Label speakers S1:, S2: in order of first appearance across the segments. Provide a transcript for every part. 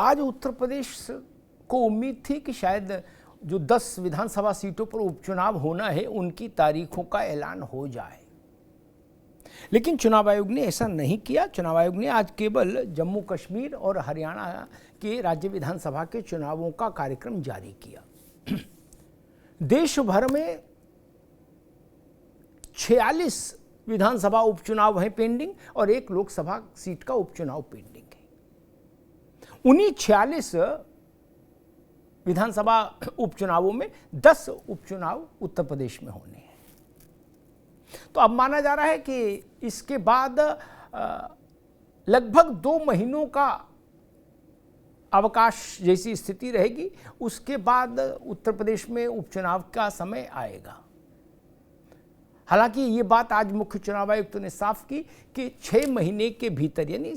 S1: आज उत्तर प्रदेश को उम्मीद थी कि शायद जो 10 विधानसभा सीटों पर उपचुनाव होना है उनकी तारीखों का ऐलान हो जाए, लेकिन चुनाव आयोग ने ऐसा नहीं किया। चुनाव आयोग ने आज केवल जम्मू कश्मीर और हरियाणा के राज्य विधानसभा के चुनावों का कार्यक्रम जारी किया। देश भर में 46 विधानसभा उपचुनाव हैं पेंडिंग और एक लोकसभा सीट का उपचुनाव पेंडिंग है। उन्हीं 46 विधानसभा उपचुनावों में 10 उपचुनाव उत्तर प्रदेश में होने हैं। तो अब माना जा रहा है कि इसके बाद लगभग 2 महीनों का अवकाश जैसी स्थिति रहेगी। उसके बाद उत्तर प्रदेश में उपचुनाव का समय आएगा। हालांकि ये बात आज मुख्य चुनाव आयुक्त ने साफ की कि 6 महीने के भीतर, यानी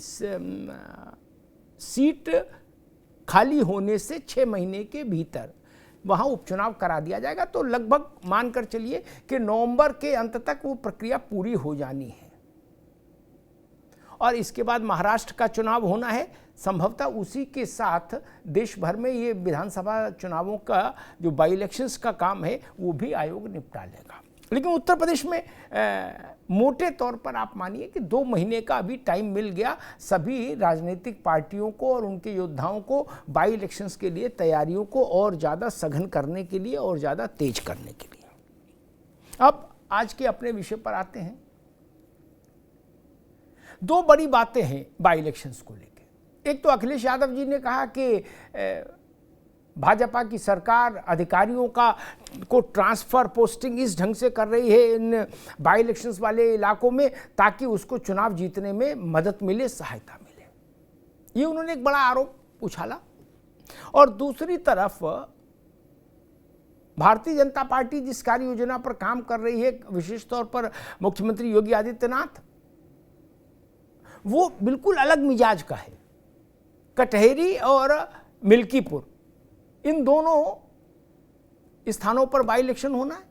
S1: सीट खाली होने से 6 महीने के भीतर वहाँ उपचुनाव करा दिया जाएगा। तो लगभग मानकर चलिए कि नवंबर के अंत तक वो प्रक्रिया पूरी हो जानी है और इसके बाद महाराष्ट्र का चुनाव होना है। संभवतः उसी के साथ देश भर में ये विधानसभा चुनावों का जो बाई इलेक्शंस का काम है वो भी आयोग निपटा लेगा। लेकिन उत्तर प्रदेश में मोटे तौर पर आप मानिए कि 2 महीने का अभी टाइम मिल गया सभी राजनीतिक पार्टियों को और उनके योद्धाओं को बाई इलेक्शंस के लिए तैयारियों को और ज़्यादा सघन करने के लिए और ज़्यादा तेज करने के लिए। अब आज के अपने विषय पर आते हैं। 2 बड़ी बातें हैं बाई इलेक्शंस को लेकर। एक तो अखिलेश यादव जी ने कहा कि भाजपा की सरकार अधिकारियों को ट्रांसफ़र पोस्टिंग इस ढंग से कर रही है इन बाई इलेक्शंस वाले इलाकों में ताकि उसको चुनाव जीतने में मदद मिले, सहायता मिले। ये उन्होंने एक बड़ा आरोप उछाला। और दूसरी तरफ भारतीय जनता पार्टी जिस कार्य योजना पर काम कर रही है, विशेष तौर पर मुख्यमंत्री योगी आदित्यनाथ, वो बिल्कुल अलग मिजाज का है। कटहरी और मिल्कीपुर, इन दोनों स्थानों पर बाई इलेक्शन होना है।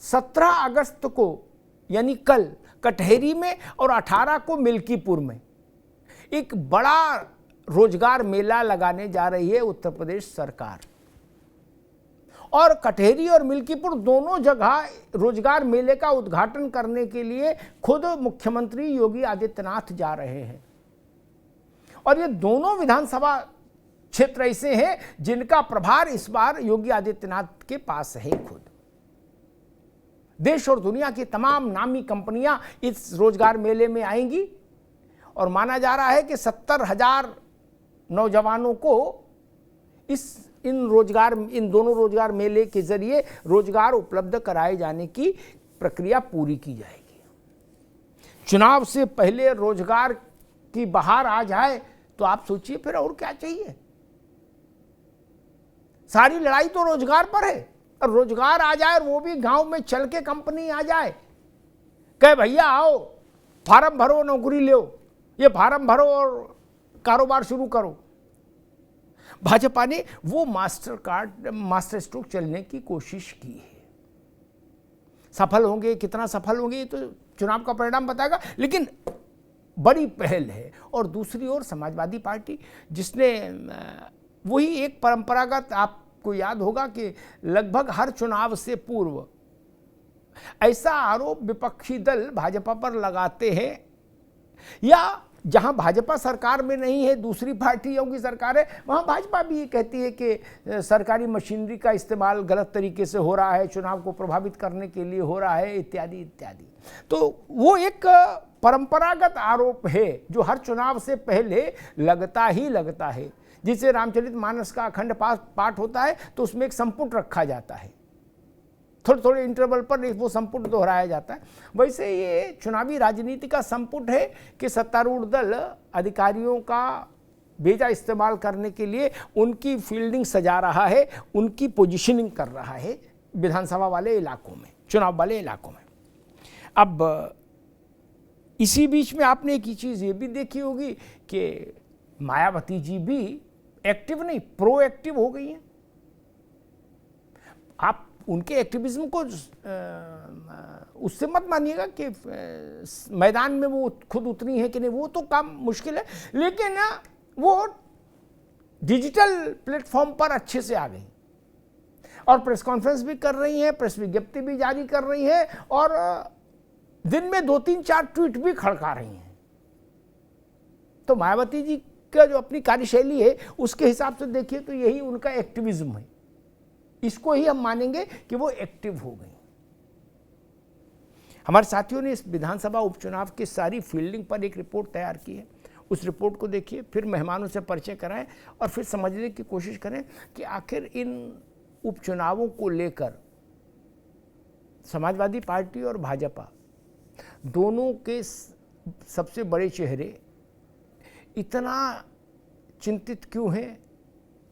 S1: 17 अगस्त को यानी कल कटहरी में और 18 को मिल्कीपुर में एक बड़ा रोजगार मेला लगाने जा रही है उत्तर प्रदेश सरकार। और कटहरी और मिल्कीपुर दोनों जगह रोजगार मेले का उद्घाटन करने के लिए खुद मुख्यमंत्री योगी आदित्यनाथ जा रहे हैं। और ये दोनों विधानसभा क्षेत्र ऐसे हैं जिनका प्रभार इस बार योगी आदित्यनाथ के पास है खुद। देश और दुनिया की तमाम नामी कंपनियां इस रोजगार मेले में आएंगी और माना जा रहा है कि 70,000 नौजवानों को इन दोनों रोजगार मेले के जरिए रोजगार उपलब्ध कराए जाने की प्रक्रिया पूरी की जाएगी। चुनाव से पहले रोजगार की बहार आ जाए तो आप सोचिए फिर और क्या चाहिए। सारी लड़ाई तो रोजगार पर है और रोजगार आ जाए और वो भी गांव में चल के कंपनी आ जाए, कहे भैया आओ फार्म भरो, नौकरी लो, ये फार्म भरो और कारोबार शुरू करो। भाजपा ने वो मास्टर स्ट्रोक चलने की कोशिश की है। सफल होंगे, कितना सफल होंगे ये तो चुनाव का परिणाम बताएगा, लेकिन बड़ी पहल है। और दूसरी ओर समाजवादी पार्टी, जिसने वही एक परंपरागत, आपको याद होगा कि लगभग हर चुनाव से पूर्व ऐसा आरोप विपक्षी दल भाजपा पर लगाते हैं, या जहां भाजपा सरकार में नहीं है दूसरी पार्टियों की सरकार है, वहां भाजपा भी ये कहती है कि सरकारी मशीनरी का इस्तेमाल गलत तरीके से हो रहा है, चुनाव को प्रभावित करने के लिए हो रहा है, इत्यादि इत्यादि। तो वो एक परंपरागत आरोप है जो हर चुनाव से पहले लगता ही लगता है। जिसे रामचरितमानस का अखंड पाठ होता है तो उसमें एक संपुट रखा जाता है, थोड़े थोड़े इंटरवल पर वो संपुट दोहराया जाता है। वैसे ये चुनावी राजनीति का संपुट है कि सत्तारूढ़ दल अधिकारियों का बेजा इस्तेमाल करने के लिए उनकी फील्डिंग सजा रहा है, उनकी पोजीशनिंग कर रहा है विधानसभा वाले इलाकों में, चुनाव वाले इलाकों में। अब इसी बीच में आपने एक ही चीज़ ये भी देखी होगी कि मायावती जी भी एक्टिव नहीं, प्रोएक्टिव हो गई हैं। आप उनके एक्टिविज्म को उससे मत मानिएगा कि मैदान में वो खुद उतरी है कि नहीं, वो तो काम मुश्किल है, लेकिन वो डिजिटल प्लेटफॉर्म पर अच्छे से आ गई और प्रेस कॉन्फ्रेंस भी कर रही हैं, प्रेस विज्ञप्ति भी जारी कर रही हैं और दिन में 2-3-4 ट्वीट भी खड़का रही हैं। तो मायावती जी का जो अपनी कार्यशैली है उसके हिसाब से देखिए तो यही उनका एक्टिविज्म है, इसको ही हम मानेंगे कि वो एक्टिव हो गई। हमारे साथियों ने इस विधानसभा उपचुनाव की सारी फील्डिंग पर एक रिपोर्ट तैयार की है, उस रिपोर्ट को देखिए, फिर मेहमानों से परिचय कराएं और फिर समझने की कोशिश करें कि आखिर इन उपचुनावों को लेकर समाजवादी पार्टी और भाजपा दोनों के सबसे बड़े चेहरे इतना चिंतित क्यों हैं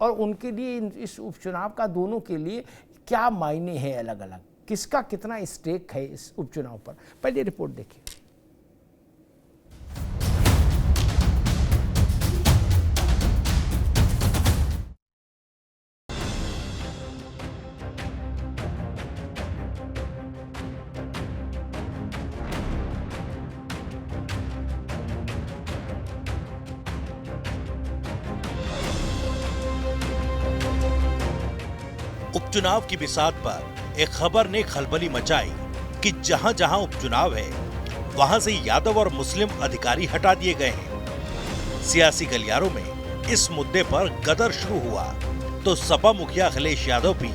S1: और उनके लिए इस उपचुनाव का दोनों के लिए क्या मायने हैं अलग अलग, किसका कितना स्टेक है इस उपचुनाव पर। पहले रिपोर्ट देखिए।
S2: उपचुनाव की बिसात पर एक खबर ने खलबली मचाई कि जहां जहां उपचुनाव है वहां से यादव और मुस्लिम अधिकारी हटा दिए गए हैं। सियासी गलियारों में इस मुद्दे पर गदर शुरू हुआ तो सपा मुखिया अखिलेश यादव भी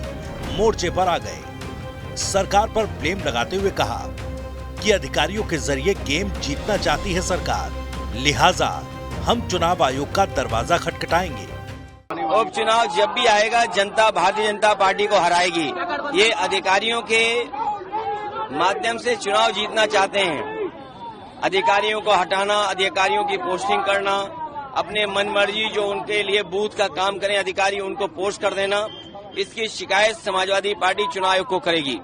S2: मोर्चे पर आ गए। सरकार पर ब्लेम लगाते हुए कहा कि अधिकारियों के जरिए गेम जीतना चाहती है सरकार, लिहाजा हम चुनाव आयोग का दरवाजा खटखटाएंगे।
S3: उपचुनाव जब भी आएगा जनता भारतीय जनता पार्टी को हराएगी। ये अधिकारियों के माध्यम से चुनाव जीतना चाहते हैं। अधिकारियों को हटाना, अधिकारियों की पोस्टिंग करना, अपने मनमर्जी जो उनके लिए बूथ का काम करें अधिकारी उनको पोस्ट कर देना, इसकी शिकायत समाजवादी पार्टी चुनाव आयोग को करेगी।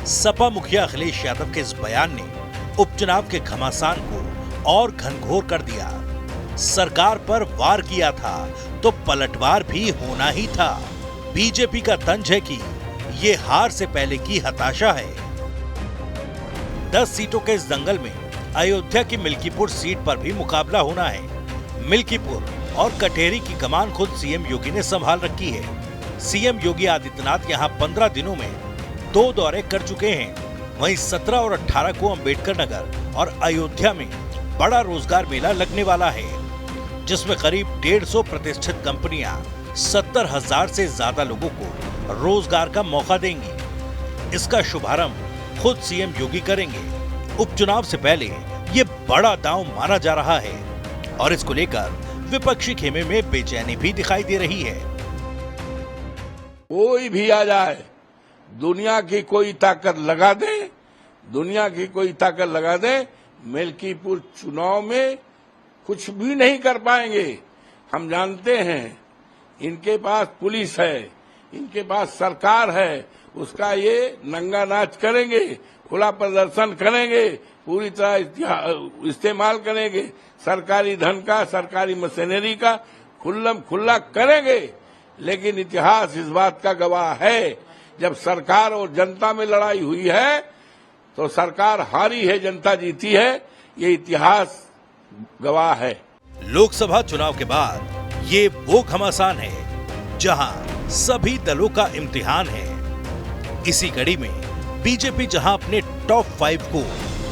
S2: सपा मुखिया अखिलेश यादव के इस बयान ने उपचुनाव के घमासान को और घनघोर कर दिया। सरकार पर वार किया था तो पलटवार भी होना ही था। बीजेपी का तंज है कि ये हार से पहले की हताशा है। 10 सीटों के इस दंगल में अयोध्या की मिल्कीपुर सीट पर भी मुकाबला होना है। मिल्कीपुर और कटेरी की कमान खुद सीएम योगी ने संभाल रखी है। सीएम योगी आदित्यनाथ यहाँ 15 दिनों में 2 दौरे कर चुके हैं। वहीं 17 और 18 को अंबेडकर नगर और अयोध्या में बड़ा रोजगार मेला लगने वाला है, जिसमें करीब 150 प्रतिष्ठित कंपनियां 70,000 से ज्यादा लोगों को रोजगार का मौका देंगी। इसका शुभारंभ खुद सीएम योगी करेंगे। उपचुनाव से पहले ये बड़ा दांव माना जा रहा है और इसको लेकर विपक्षी खेमे में बेचैनी भी दिखाई दे रही है।
S4: कोई भी आ जाए, दुनिया की कोई ताकत लगा दे, दुनिया की कोई ताकत लगा दे, मिल्कीपुर चुनाव में कुछ भी नहीं कर पाएंगे। हम जानते हैं इनके पास पुलिस है, इनके पास सरकार है, उसका ये नंगा नाच करेंगे, खुला प्रदर्शन करेंगे, पूरी तरह इस्तेमाल करेंगे, सरकारी धन का, सरकारी मशीनरी का खुल्ला करेंगे। लेकिन इतिहास इस बात का गवाह है, जब सरकार और जनता में लड़ाई हुई है तो सरकार हारी है, जनता जीती है, ये इतिहास गवाह है।
S2: लोकसभा चुनाव के बाद ये वो घमासान है जहां सभी दलों का इम्तिहान है। इसी कड़ी में बीजेपी जहां अपने टॉप 5 को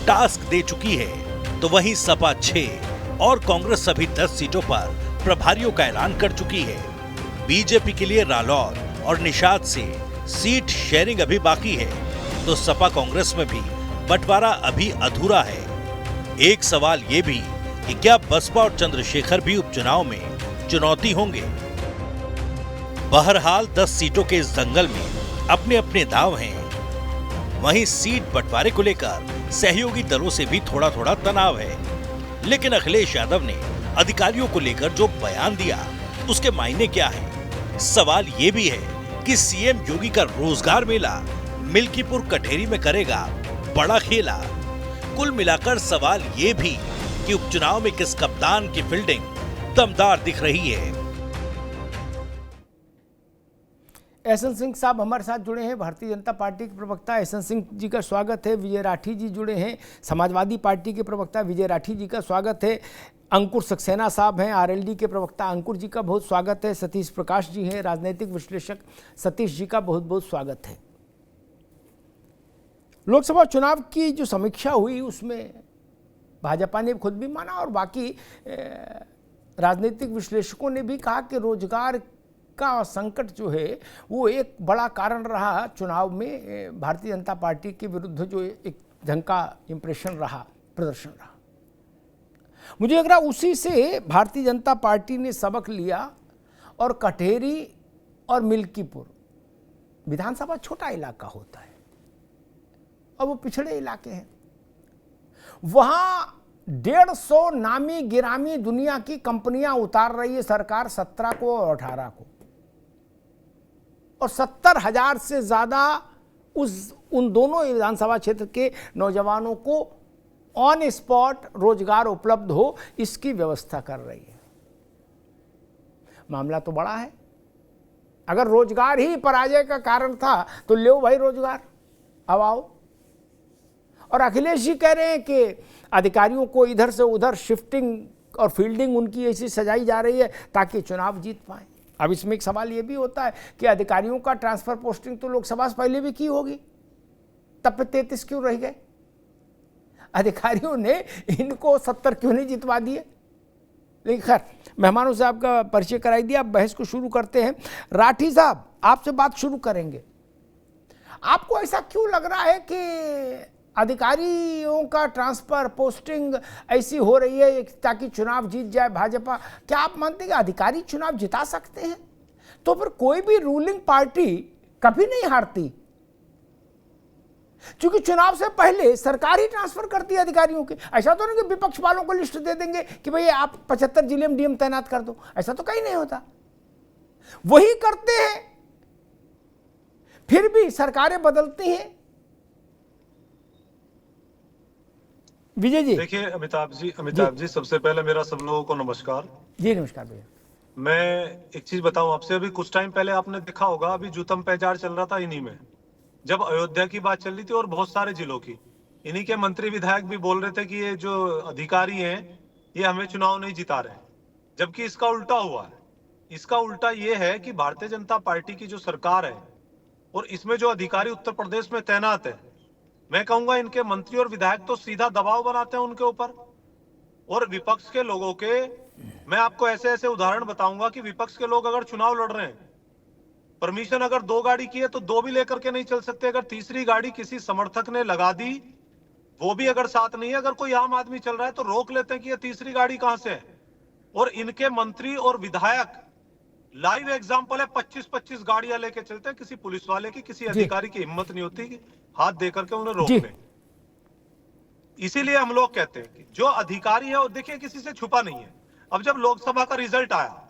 S2: टास्क दे चुकी है, तो वहीं सपा 6 और कांग्रेस सभी 10 सीटों पर प्रभारियों का ऐलान कर चुकी है। बीजेपी के लिए रालौर और निषाद से सीट शेयरिंग अभी बाकी है, तो सपा कांग्रेस में भी बंटवारा अभी अधूरा है। एक सवाल ये भी कि क्या बसपा और चंद्रशेखर भी उपचुनाव में चुनौती होंगे। बहरहाल 10 सीटों के इस दंगल में अपने अपने दांव हैं। वहीं सीट बंटवारे को लेकर सहयोगी दलों से भी थोड़ा थोड़ा तनाव है। लेकिन अखिलेश यादव ने अधिकारियों को लेकर जो बयान दिया उसके मायने क्या है। सवाल ये भी है कि सीएम योगी का रोजगार मेला मिल्कीपुर कटेरी में करेगा बड़ा खेला। कुल मिलाकर सवाल ये भी कि उपचुनाव में किस कप्तान की फील्डिंग दमदार दिख रही है।
S1: एहसन सिंह साहब हमारे साथ जुड़े हैं, भारतीय जनता पार्टी के प्रवक्ता एहसन सिंह जी का स्वागत है। विजय राठी जी जुड़े हैं, समाजवादी पार्टी के प्रवक्ता विजय राठी जी का स्वागत है। अंकुर सक्सेना साहब हैं, आरएलडी के प्रवक्ता, अंकुर जी का बहुत स्वागत है। सतीश प्रकाश जी हैं, राजनीतिक विश्लेषक, सतीश जी का बहुत बहुत स्वागत है। लोकसभा चुनाव की जो समीक्षा हुई उसमें भाजपा ने खुद भी माना और बाकी राजनीतिक विश्लेषकों ने भी कहा कि रोजगार का संकट जो है वो एक बड़ा कारण रहा चुनाव में, भारतीय जनता पार्टी के विरुद्ध जो एक ढंग का इंप्रेशन रहा, प्रदर्शन रहा। मुझे लग रहा उसी से भारतीय जनता पार्टी ने सबक लिया और कटेरी और मिल्कीपुर विधानसभा छोटा इलाका होता है और वो पिछड़े इलाके हैं, वहां 150 नामी गिरामी दुनिया की कंपनियां उतार रही है सरकार 17 को और 18 को, और 70,000 से ज्यादा उन दोनों विधानसभा क्षेत्र के नौजवानों को ऑन स्पॉट रोजगार उपलब्ध हो इसकी व्यवस्था कर रही है। मामला तो बड़ा है। अगर रोजगार ही पराजय का कारण था तो लो भाई रोजगार, अब आओ। और अखिलेश जी कह रहे हैं कि अधिकारियों को इधर से उधर शिफ्टिंग और फील्डिंग उनकी ऐसी सजाई जा रही है ताकि चुनाव जीत पाए। अब इसमें एक सवाल ये भी होता है कि अधिकारियों का ट्रांसफर पोस्टिंग तो लोकसभा से पहले भी की होगी, तब पे 33 क्यों रह गए? अधिकारियों ने इनको 70 क्यों नहीं जितवा दिए? लेकिन खैर, मेहमानों से आपका परिचय कराई दिया, अब बहस को शुरू करते हैं। राठी साहब, आपसे बात शुरू करेंगे। आपको ऐसा क्यों लग रहा है कि अधिकारियों का ट्रांसफर पोस्टिंग ऐसी हो रही है ताकि चुनाव जीत जाए भाजपा? क्या आप मानते हैं कि अधिकारी चुनाव जिता सकते हैं? तो फिर कोई भी रूलिंग पार्टी कभी नहीं हारती, क्योंकि चुनाव से पहले सरकार ही ट्रांसफर करती है अधिकारियों के। ऐसा तो नहीं कि विपक्ष वालों को लिस्ट दे देंगे कि भाई आप 75 जिले में डीएम तैनात कर दो, ऐसा तो कहीं नहीं होता। वही करते हैं, फिर भी सरकारें बदलती हैं। विजय जी,
S5: देखिए अमिताभ जी सबसे पहले मेरा सब लोगों को नमस्कार
S1: जी। नमस्कार भैया।
S5: मैं एक चीज बताऊं आपसे, अभी कुछ टाइम पहले आपने देखा होगा, अभी जूतम पैजार चल रहा था इन्हीं में, जब अयोध्या की बात चल रही थी और बहुत सारे जिलों की, इन्हीं के मंत्री विधायक भी बोल रहे थे कि ये जो अधिकारी हैं ये हमें चुनाव नहीं जिता रहे, जबकि इसका उल्टा हुआ है। इसका उल्टा ये है कि भारतीय जनता पार्टी की जो सरकार है और इसमें जो अधिकारी उत्तर प्रदेश में तैनात है, मैं कहूंगा इनके मंत्री और विधायक तो सीधा दबाव बनाते हैं उनके ऊपर। और विपक्ष के लोगों के, मैं आपको ऐसे ऐसे उदाहरण बताऊंगा कि विपक्ष के लोग अगर चुनाव लड़ रहे हैं, परमिशन अगर 2 गाड़ी की है तो 2 भी लेकर के नहीं चल सकते। अगर तीसरी गाड़ी किसी समर्थक ने लगा दी, वो भी अगर साथ नहीं है, अगर कोई आम आदमी चल रहा है तो रोक लेते हैं कि ये तीसरी गाड़ी कहां से है। और इनके मंत्री और विधायक लाइव एग्जाम्पल है, 25-25 गाड़ियां लेके चलते हैं। किसी पुलिस वाले की, किसी अधिकारी की हिम्मत नहीं होती कि हाथ देकर के उन्हें रोक लें। इसीलिए हम लोग कहते हैं कि जो अधिकारी है, और देखिए किसी से छुपा नहीं है। अब जब लोकसभा का रिजल्ट आया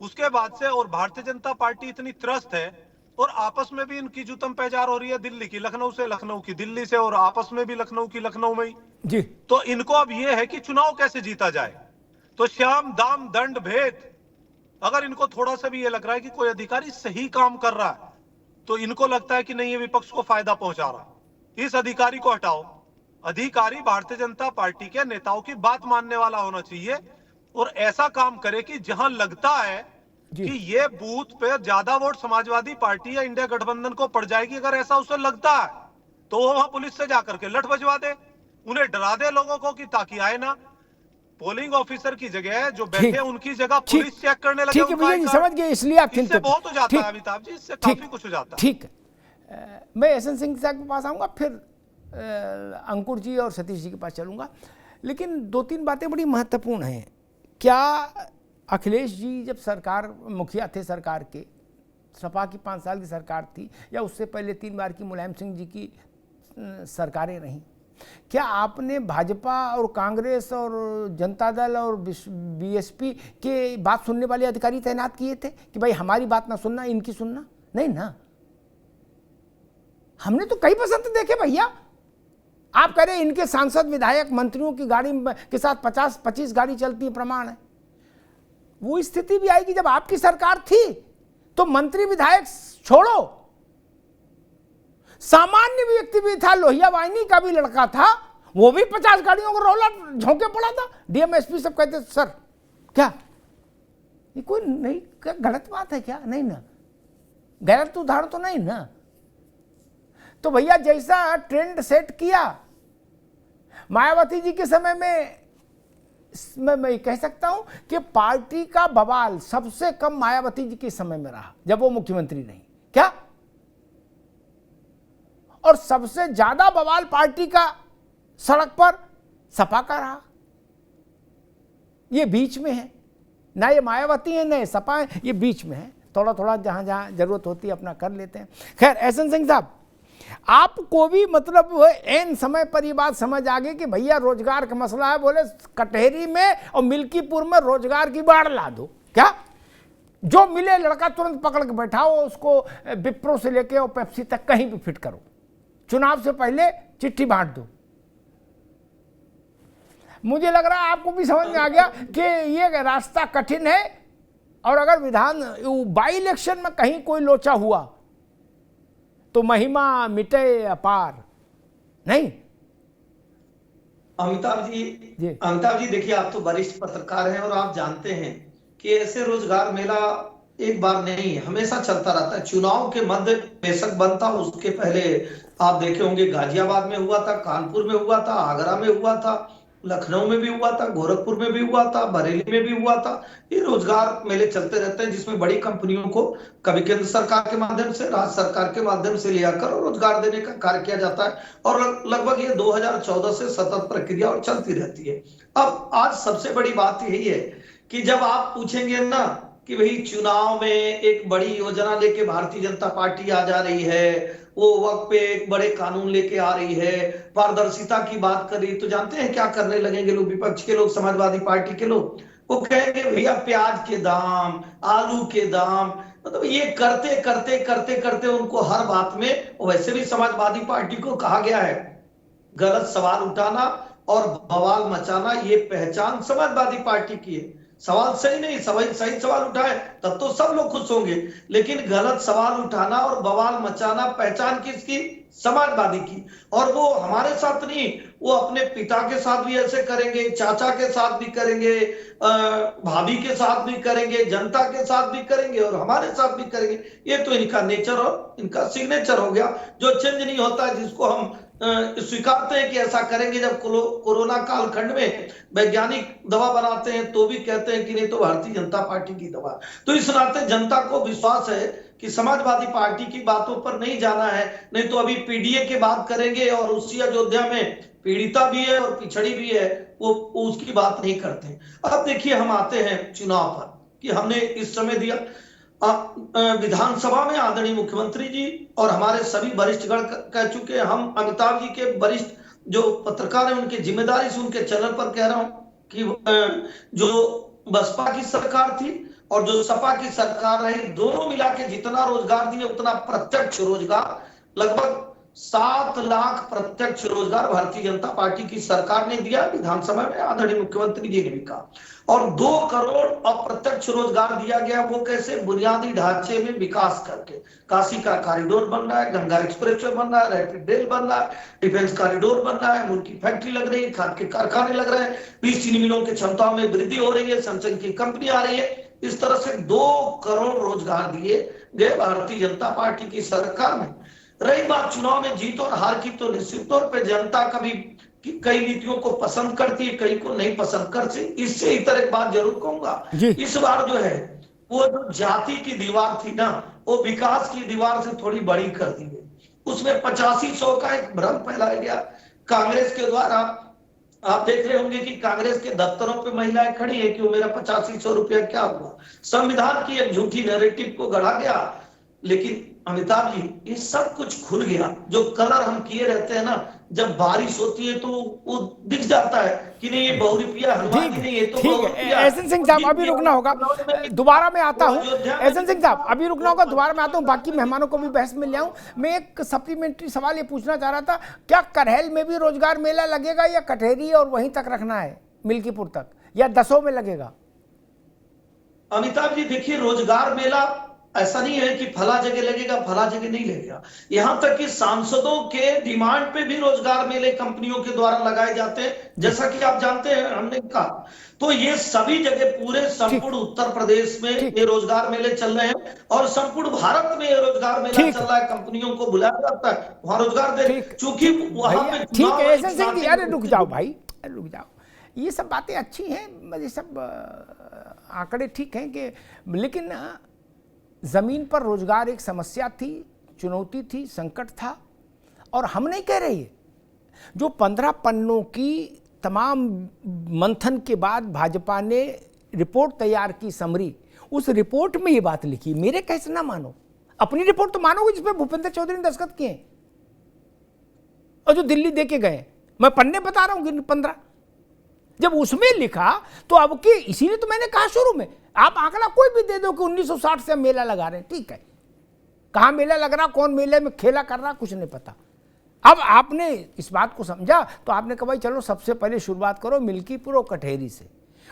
S5: उसके बाद से, और भारतीय जनता पार्टी इतनी त्रस्त है और आपस में भी इनकी जुतम पैजार हो रही है, दिल्ली की लखनऊ से, लखनऊ की दिल्ली से, और आपस में भी लखनऊ की लखनऊ में ही
S1: जी।
S5: तो इनको अब यह है कि चुनाव कैसे जीता जाए। तो श्याम दाम दंड भेद, अगर इनको थोड़ा सा भी ये लग रहा है कि कोई अधिकारी सही काम कर रहा है तो इनको लगता है कि नहीं, ये विपक्ष को फायदा पहुंचा रहा, इस अधिकारी को हटाओ। अधिकारी भारतीय जनता पार्टी के नेताओं की बात मानने वाला होना चाहिए और ऐसा काम करे कि जहां लगता है कि ये बूथ पे ज्यादा वोट समाजवादी पार्टी या इंडिया गठबंधन को पड़ जाएगी, अगर ऐसा उसे लगता है तो वो वहां पुलिस से जाकर के लठ बजवा दे, उन्हें डरा दे लोगों को कि ताकि आए ना। पोलिंग ऑफिसर की जगह जो बैठे उनकी जगह पुलिस चेक करने लगे।
S1: ठीक है भैया जी, समझ गए, इसलिए आप चिंतित।
S5: इससे बहुत हो जाता है अमिताभ जी, इससे काफी कुछ हो जाता है।
S1: ठीक है, मैं एहसन सिंह साहब के पास आऊंगा, फिर अंकुर जी और सतीश जी के पास चलूंगा। लेकिन 2-3 बातें बड़ी महत्वपूर्ण हैं। क्या अखिलेश जी जब सरकार मुखिया थे, सरकार के, सपा की 5 साल की सरकार थी, या उससे पहले 3 बार की मुलायम सिंह जी की सरकारें रहीं, क्या आपने भाजपा और कांग्रेस और जनता दल और बीएसपी के बात सुनने वाले अधिकारी तैनात किए थे कि भाई हमारी बात ना सुनना, इनकी सुनना? नहीं ना। हमने तो कई पसंद देखे भैया। आप कह रहे इनके सांसद विधायक मंत्रियों की गाड़ी के साथ 50-25 गाड़ी चलती है, प्रमाण है। वो स्थिति भी आएगी जब आपकी सरकार थी तो मंत्री विधायक छोड़ो, सामान्य व्यक्ति भी था, लोहिया वाहिनी का भी लड़का था, वो भी 50 गाड़ियों को रौला झोंके पड़ा था। डीएम एसपी सब कहते सर क्या ये कोई नहीं, क्या गलत बात है क्या? नहीं ना, गलत उदाहरण तो नहीं ना। तो भैया जैसा ट्रेंड सेट किया मायावती जी के समय में, मैं कह सकता हूं कि पार्टी का बवाल सबसे कम मायावती जी के समय में रहा जब वो मुख्यमंत्री रही, क्या? और सबसे ज्यादा बवाल पार्टी का सड़क पर सपा का रहा। ये बीच में है ना, ये मायावती है ना ये सपा है, ये बीच में है। थोड़ा थोड़ा जहां जहां जरूरत होती है अपना कर लेते हैं। खैर एहसन सिंह साहब, आपको भी मतलब एन समय पर ये बात समझ आ गई कि भैया रोजगार का मसला है, बोले कटहरी में और मिल्कीपुर में रोजगार की बाढ़ ला दो। क्या जो मिले लड़का तुरंत पकड़ के बैठाओ, उसको विप्रो से लेके और पेप्सी तक कहीं भी फिट करो, चुनाव से पहले चिट्ठी बांट दो। मुझे लग रहा है आपको भी समझ में आ गया कि ये रास्ता कठिन है, और अगर बाई इलेक्शन में कहीं कोई लोचा हुआ तो महिमा मिटे अपार। नहीं
S6: अमिताभ जी देखिए, आप तो वरिष्ठ पत्रकार हैं और आप जानते हैं कि ऐसे रोजगार मेला एक बार नहीं हमेशा चलता रहता है। चुनाव के मध्य बेशक बनता, उसके पहले आप देखे होंगे गाजियाबाद में हुआ था, कानपुर में हुआ था, आगरा में हुआ था, लखनऊ में भी हुआ था, गोरखपुर में भी हुआ था, बरेली में भी हुआ था। ये रोजगार मेले चलते रहते हैं जिसमें बड़ी कंपनियों को कभी केंद्र सरकार के माध्यम से, राज्य सरकार के माध्यम से ले आकर रोजगार देने का कार्य किया जाता है, और लगभग ये 2014 से सतत प्रक्रिया और चलती रहती है। अब आज सबसे बड़ी बात यही है कि जब आप पूछेंगे ना कि भाई चुनाव में एक बड़ी योजना लेके भारतीय जनता पार्टी आ जा रही है, वो वक्त पे एक बड़े कानून लेके आ रही है, पारदर्शिता की बात कर रही, तो जानते हैं क्या करने लगेंगे लोग, विपक्ष के लोग, समाजवादी पार्टी के लोग? वो कहेंगे भैया प्याज के दाम, आलू के दाम, मतलब ये करते करते करते करते उनको हर बात में, वैसे भी समाजवादी पार्टी को कहा गया है गलत सवाल उठाना और बवाल मचाना ये पहचान समाजवादी पार्टी की है। सवाल सही नहीं, सही सवाल उठाए तब तो सब लोग खुश होंगे, लेकिन गलत सवाल उठाना और बवाल मचाना पहचान किसकी? समाजवादी की। और वो हमारे साथ नहीं, वो अपने पिता के साथ भी ऐसे करेंगे, चाचा के साथ भी करेंगे, भाभी के साथ भी करेंगे, जनता के साथ भी करेंगे और हमारे साथ भी करेंगे। ये तो इनका नेचर और इनका सिग्नेचर हो गया, जो चेंज नहीं होता है, जिसको हम स्वीकारते हैं कि ऐसा करेंगे। जब कोरोना कालखंड में वैज्ञानिक दवा बनाते हैं तो भी कहते हैं कि नहीं तो भारतीय जनता पार्टी की दवा। तो इस नाते जनता को विश्वास है कि समाजवादी पार्टी की बातों पर नहीं जाना है, नहीं तो अभी पीडीए की बात करेंगे और उसी अयोध्या में पीड़िता भी है और पिछड़ी भी है, वो उसकी बात नहीं करते। अब देखिए हम आते हैं चुनाव पर कि हमने इस समय दिया विधानसभा में आदरणीय मुख्यमंत्री जी और हमारे सभी वरिष्ठगण कह चुके हैं, हम अमिताभ जी के वरिष्ठ जो पत्रकार हैं उनकी जिम्मेदारी से उनके चैनल पर कह रहा हूं कि जो बसपा की सरकार थी और जो सपा की सरकार रही, दोनों मिला के जितना रोजगार दिए उतना प्रत्यक्ष रोजगार, लगभग 7 लाख प्रत्यक्ष रोजगार भारतीय जनता पार्टी की सरकार ने दिया। विधानसभा में आदरणीय मुख्यमंत्री जी ने भी कहा, और 2 करोड़ अप्रत्यक्ष रोजगार दिया गया। वो कैसे? बुनियादी ढांचे में विकास करके, काशी का कॉरिडोर बन रहा है, गंगा एक्सप्रेसवे बन रहा है, रैपिड रेल बन रहा है, डिफेंस कॉरिडोर बन रहा है, मूल की फैक्ट्री लग रही है, खाद के कारखाने लग रहे हैं, 20 चीनी मिलों की क्षमताओं में वृद्धि हो रही है, सैमसंग की कंपनी आ रही है। इस तरह से 2 करोड़ रोजगार दिए गए भारतीय जनता पार्टी की सरकार में। रही बात चुनाव में जीत और हार की, तो निश्चित तौर पर जनता कभी कई नीतियों को पसंद करती है, कई को नहीं पसंद करती। इससे इतर एक बात जरूर कहूंगा, इस बार जो है वो जो जाति की दीवार थी ना, वो विकास की दीवार से थोड़ी बड़ी कर दी गई। उसमें 8500 का एक भ्रम फैलाया गया कांग्रेस के द्वारा। आप देख रहे होंगे कि कांग्रेस के दफ्तरों पे महिलाएं खड़ी है कि वो मेरा 8500 रुपया क्या हुआ। संविधान की एक झूठी नैरेटिव को गढ़ा गया, लेकिन अमिताभ जी ये सब कुछ खुल गया। जो कलर हम किए रहते हैं ना, जब बारिश होती है तो वो दिख जाता है कि नहीं ये बहुरूपिया हनुमान जी नहीं, ये तो बहुरूपिया।
S1: एहसन सिंह साहब अभी रुकना होगा, दोबारा मैं आता हूँ। एहसन सिंह साहब अभी रुकना होगा, दोबारा मैं आता हूँ, बाकी मेहमानों को भी बहस में ले आऊँ। मैं एक सप्लीमेंट्री सवाल ये पूछना चाह रहा था, क्या करहल में भी रोजगार मेला लगेगा या कटहरी और वहीं तक रखना है मिल्कीपुर तक, या 10 में लगेगा?
S6: अमिताभ जी देखिए, रोजगार मेला ऐसा नहीं है कि फला जगह लगेगा फला जगह नहीं लगेगा। यहां तक कि सांसदों के डिमांड पे भी रोजगार मेले कंपनियों के द्वारा लगाए जाते हैं, जैसा कि आप जानते हैं, हमने कहा। तो ये सभी जगह पूरे संपूर्ण उत्तर प्रदेश में ये रोजगार मेले चल रहे हैं और संपूर्ण भारत में ये रोजगार मेला चल रहा है। कंपनियों को बुलाया जाता है, वहां रोजगार दे, चूंकि वहां पे
S1: ठीक है। ऐसे सिंह जी, अरे रुक जाओ भाई, रुक जाओ। ये सब बातें अच्छी हैं, ये सब आंकड़े ठीक हैं कि, लेकिन जमीन पर रोजगार एक समस्या थी, चुनौती थी, संकट था। और हम नहीं कह रहे, जो 15 पन्नों की तमाम मंथन के बाद भाजपा ने रिपोर्ट तैयार की, समरी, उस रिपोर्ट में ये बात लिखी। मेरे कैसे ना मानो, अपनी रिपोर्ट तो मानोगे जिसमें भूपेंद्र चौधरी ने दस्तखत किए और जो दिल्ली दे के गए। मैं पन्ने बता रहा हूं 15। जब उसमें लिखा तो अब की, इसीलिए तो मैंने कहा शुरू में, आप आंकड़ा कोई भी दे दो कि 1960 से मेला लगा रहे हैं, ठीक है, कहां मेला लग रहा, कौन मेले में खेला कर रहा, कुछ नहीं पता। अब आपने इस बात को समझा तो आपने कहा भाई चलो सबसे पहले शुरुआत करो मिल्कीपुर और कटहेरी से।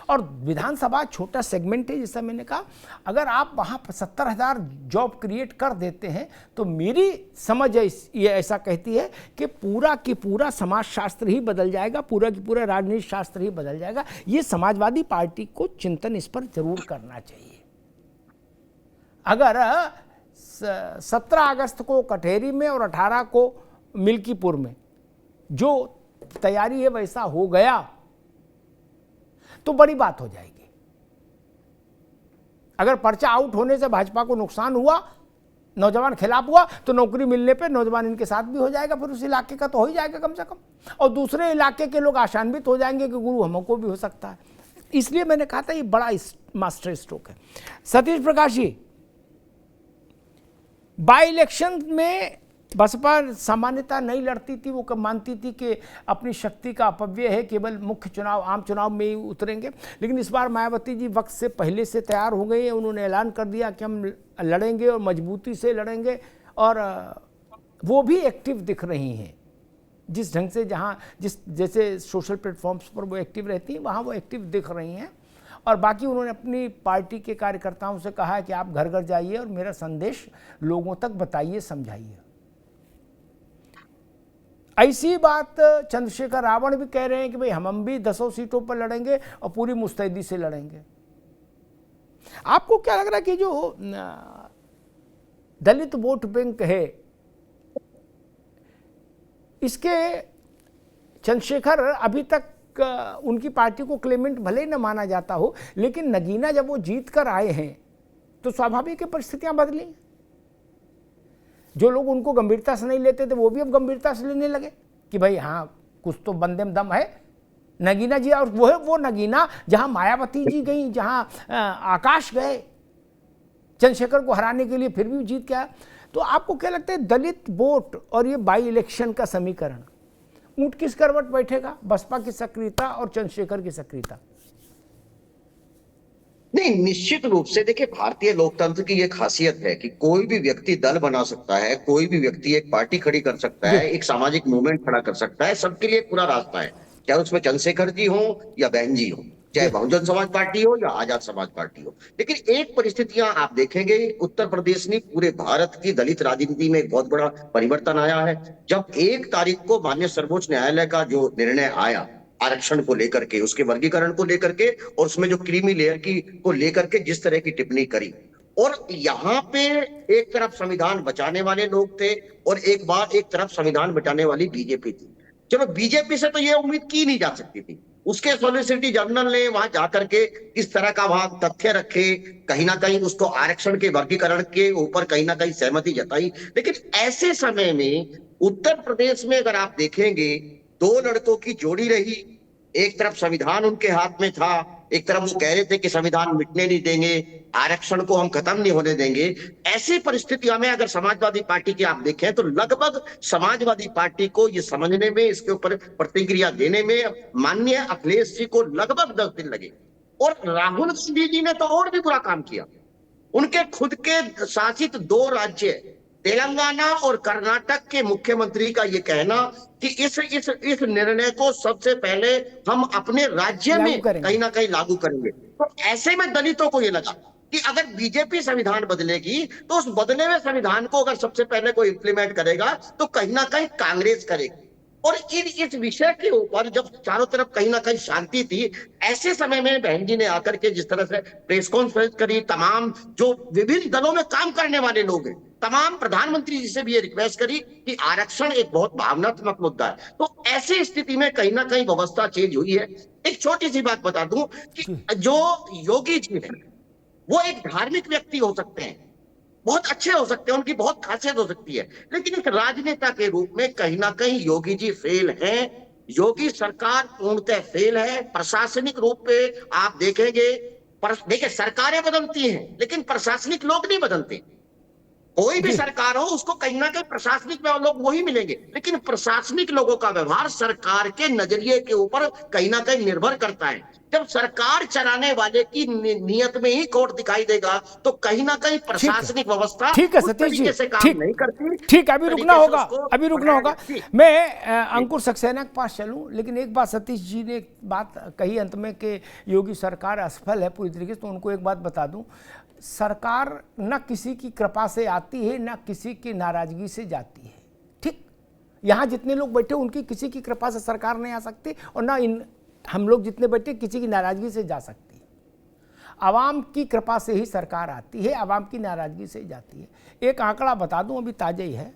S1: और विधानसभा छोटा सेगमेंट है, जैसा मैंने कहा, अगर आप वहां 70,000 जॉब क्रिएट कर देते हैं तो मेरी समझ ये ऐसा कहती है कि पूरा की पूरा समाजशास्त्र ही बदल जाएगा, पूरा की पूरा राजनीति शास्त्र ही बदल जाएगा। ये समाजवादी पार्टी को चिंतन इस पर जरूर करना चाहिए। अगर 17 अगस्त को कटहेरी में और 18 को मिल्कीपुर में जो तैयारी है वैसा हो गया तो बड़ी बात हो जाएगी। अगर पर्चा आउट होने से भाजपा को नुकसान हुआ, नौजवान खिलाफ हुआ, तो नौकरी मिलने पे नौजवान इनके साथ भी हो जाएगा, फिर उस इलाके का तो हो ही जाएगा कम से कम, और दूसरे इलाके के लोग आशान्वित हो जाएंगे कि गुरु हमको भी हो सकता है। इसलिए मैंने कहा था ये बड़ा मास्टर स्ट्रोक है। सतीश प्रकाश जी, बाई इलेक्शन में बसपा सामान्यता नहीं लड़ती थी, वो मानती थी कि अपनी शक्ति का अपव्यय है, केवल मुख्य चुनाव, आम चुनाव में ही उतरेंगे। लेकिन इस बार मायावती जी वक्त से पहले से तैयार हो गई हैं, उन्होंने ऐलान कर दिया कि हम लड़ेंगे और मजबूती से लड़ेंगे, और वो भी एक्टिव दिख रही हैं। जिस ढंग से जैसे सोशल प्लेटफॉर्म्स पर वो एक्टिव रहती हैं, वहाँ वो एक्टिव दिख रही हैं। और बाकी उन्होंने अपनी पार्टी के कार्यकर्ताओं से कहा है कि आप घर घर जाइए और मेरा संदेश लोगों तक बताइए, समझाइए। ऐसी बात चंद्रशेखर रावण भी कह रहे हैं कि भाई हम भी 10 सीटों पर लड़ेंगे और पूरी मुस्तैदी से लड़ेंगे। आपको क्या लग रहा है कि जो दलित वोट बैंक है, इसके चंद्रशेखर अभी तक उनकी पार्टी को क्लेमेंट भले ही न माना जाता हो, लेकिन नगीना जब वो जीत कर आए हैं तो स्वाभाविक परिस्थितियां बदली। जो लोग उनको गंभीरता से नहीं लेते थे वो भी अब गंभीरता से लेने लगे कि भाई हाँ कुछ तो बंदे में दम है। नगीना जी, और वो है वो नगीना जहां मायावती जी गई, जहां आकाश गए चंद्रशेखर को हराने के लिए, फिर भी जीत गया। तो आपको क्या लगता है दलित वोट और ये बाई इलेक्शन का समीकरण, ऊंट किस करवट बैठेगा, बसपा की सक्रियता और चंद्रशेखर की सक्रियता?
S7: नहीं, निश्चित रूप से देखिए, भारतीय लोकतंत्र की ये खासियत है कि कोई भी व्यक्ति दल बना सकता है, कोई भी व्यक्ति एक पार्टी खड़ी कर सकता है, एक सामाजिक मूवमेंट खड़ा कर सकता है। सबके लिए पूरा रास्ता है, चाहे उसमें चंद्रशेखर जी हो या बहन जी हो, चाहे बहुजन समाज पार्टी हो या आजाद समाज पार्टी हो। लेकिन एक परिस्थितियां आप देखेंगे, उत्तर प्रदेश ने पूरे भारत की दलित राजनीति में एक बहुत बड़ा परिवर्तन आया है। जब 1 तारीख को माननीय सर्वोच्च न्यायालय का जो निर्णय आया आरक्षण को लेकर के, उसके वर्गीकरण को लेकर के, और उसमें जो क्रीमी लेयर की को लेकर के जिस तरह की टिप्पणी करी, और यहाँ पे एक तरफ संविधान बचाने वाले लोग थे और एक तरफ संविधान बचाने वाली बीजेपी थी। चलो, बीजेपी से तो ये उम्मीद की नहीं जा सकती थी, उसके सॉलिसिटर जनरल ने वहां जाकर के इस तरह का वहां तथ्य रखे, कहीं ना कहीं उसको आरक्षण के वर्गीकरण के ऊपर कहीं ना कहीं सहमति जताई। लेकिन ऐसे समय में उत्तर प्रदेश में अगर आप देखेंगे, 2 लड़कों की जोड़ी रही, एक तरफ संविधान उनके हाथ में था, एक तरफ वो कह रहे थे कि संविधान मिटने नहीं देंगे, आरक्षण को हम खत्म नहीं होने देंगे। ऐसी परिस्थितियों में अगर समाजवादी पार्टी की आप देखें तो लगभग समाजवादी पार्टी को ये समझने में, इसके ऊपर प्रतिक्रिया देने में माननीय अखिलेश जी को लगभग 10 दिन लगे। और राहुल गांधी जी ने तो और भी बुरा काम किया। उनके खुद के शासित 2 राज्य तेलंगाना और कर्नाटक के मुख्यमंत्री का ये कहना कि इस निर्णय को सबसे पहले हम अपने राज्य में कहीं ना कहीं लागू करेंगे। तो ऐसे में दलितों को ये लगा कि अगर बीजेपी संविधान बदलेगी तो उस बदले हुए संविधान को अगर सबसे पहले कोई इंप्लीमेंट करेगा तो कहीं ना कहीं कांग्रेस करेगी। और इस विषय के ऊपर जब चारों तरफ कहीं ना कहीं शांति थी, ऐसे समय में बहन जी ने आकर के जिस तरह से प्रेस कॉन्फ्रेंस करी, तमाम जो विभिन्न दलों में काम करने वाले लोग हैं, तमाम प्रधानमंत्री जी से भी ये रिक्वेस्ट करी कि आरक्षण एक बहुत भावनात्मक मुद्दा है। तो ऐसी स्थिति में कहीं ना कहीं व्यवस्था चेंज हुई है। एक छोटी सी बात बता दूं कि जो योगी जी है वो एक धार्मिक व्यक्ति हो सकते हैं, बहुत अच्छे हो सकते हैं, उनकी बहुत खासियत हो सकती है, लेकिन एक राजनेता के रूप में कहीं ना कहीं योगी जी फेल हैं। योगी सरकार पूर्णतः फेल है। प्रशासनिक रूप पे आप देखेंगे, देखिए सरकारें बदलती हैं लेकिन प्रशासनिक लोग नहीं बदलते। कोई भी सरकार हो उसको कहीं ना कहीं प्रशासनिक लोग वही मिलेंगे, लेकिन प्रशासनिक लोगों का व्यवहार सरकार के नजरिए के ऊपर कहीं ना कहीं निर्भर करता है। जब सरकार चलाने वाले की नियत में ही खोट दिखाई देगा तो कहीं ना कहीं प्रशासनिक व्यवस्था
S1: ठीक है सतीश जी,
S7: से काम
S1: ठीक
S7: नहीं करती।
S1: ठीक, अभी रुकना होगा। मैं अंकुर सक्सेना के पास चलूं, लेकिन एक बात सतीश जी ने एक बात कही अंत में कि योगी सरकार असफल है पूरी तरीके से, तो उनको एक बात बता दूं, सरकार न किसी की कृपा से आती है न किसी की नाराजगी से जाती है। ठीक, यहाँ जितने लोग बैठे उनकी किसी की कृपा से सरकार नहीं आ सकती और ना हम लोग जितने बैठे किसी की नाराजगी से जा सकती है। आवाम की कृपा से ही सरकार आती है, आवाम की नाराजगी से जाती है। एक आंकड़ा बता दूं, अभी ताजा ही है,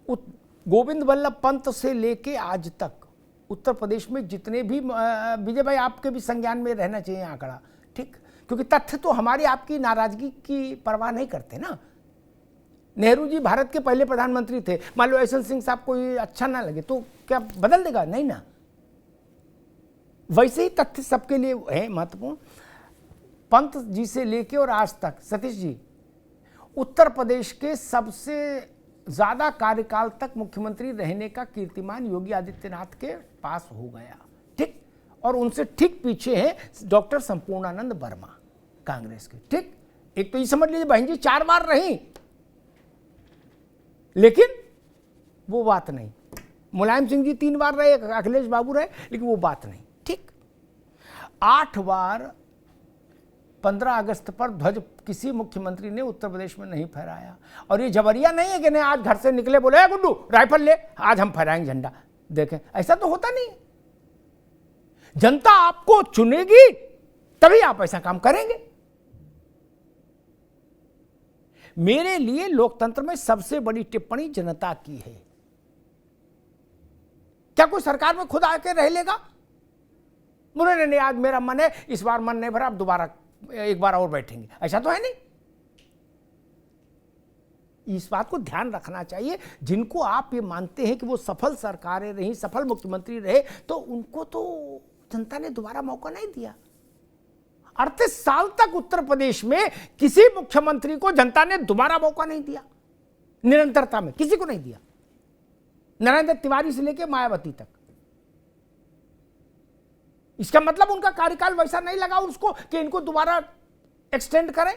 S1: गोविंद वल्लभ पंत से लेके आज तक उत्तर प्रदेश में जितने भी, विजय भाई आपके भी संज्ञान में रहना चाहिए आंकड़ा, ठीक, क्योंकि तथ्य तो हमारी आपकी नाराजगी की परवाह नहीं करते ना। नेहरू जी भारत के पहले प्रधानमंत्री थे, मान लो यशवंत सिंह साहब को ये अच्छा ना लगे तो क्या बदल देगा? नहीं ना। वैसे ही तथ्य सबके लिए है महत्वपूर्ण। पंत जी से लेके और आज तक सतीश जी उत्तर प्रदेश के सबसे ज्यादा कार्यकाल तक मुख्यमंत्री रहने का कीर्तिमान योगी आदित्यनाथ के पास हो गया, ठीक, और उनसे ठीक पीछे है डॉक्टर संपूर्णानंद वर्मा कांग्रेस के, ठीक। एक तो ये समझ लीजिए बहन जी 4 बार रही, लेकिन वो बात नहीं। मुलायम सिंह जी 3 बार रहे, अखिलेश बाबू रहे, लेकिन वो बात नहीं, ठीक। 8 बार 15 अगस्त पर ध्वज किसी मुख्यमंत्री ने उत्तर प्रदेश में नहीं फहराया। और ये जबरिया नहीं है कि नहीं आज घर से निकले बोले गुड्डू राइफल ले आज हम फहराएंगे झंडा। देखें ऐसा तो होता नहीं। जनता आपको चुनेगी तभी आप ऐसा काम करेंगे। मेरे लिए लोकतंत्र में सबसे बड़ी टिप्पणी जनता की है। क्या कोई सरकार में खुद आके रह लेगा? बोले नहीं आज मेरा मन है, इस बार मन नहीं भरा, अब दोबारा एक बार और बैठेंगे, ऐसा तो है नहीं। इस बात को ध्यान रखना चाहिए। जिनको आप ये मानते हैं कि वो सफल सरकारें रही, सफल मुख्यमंत्री रहे, तो उनको तो जनता ने दोबारा मौका नहीं दिया। 38 साल तक उत्तर प्रदेश में किसी मुख्यमंत्री को जनता ने दोबारा मौका नहीं दिया, निरंतरता में किसी को नहीं दिया, नरेंद्र तिवारी से लेकर मायावती तक। इसका मतलब उनका कार्यकाल वैसा नहीं लगा उसको कि इनको दोबारा एक्सटेंड करें,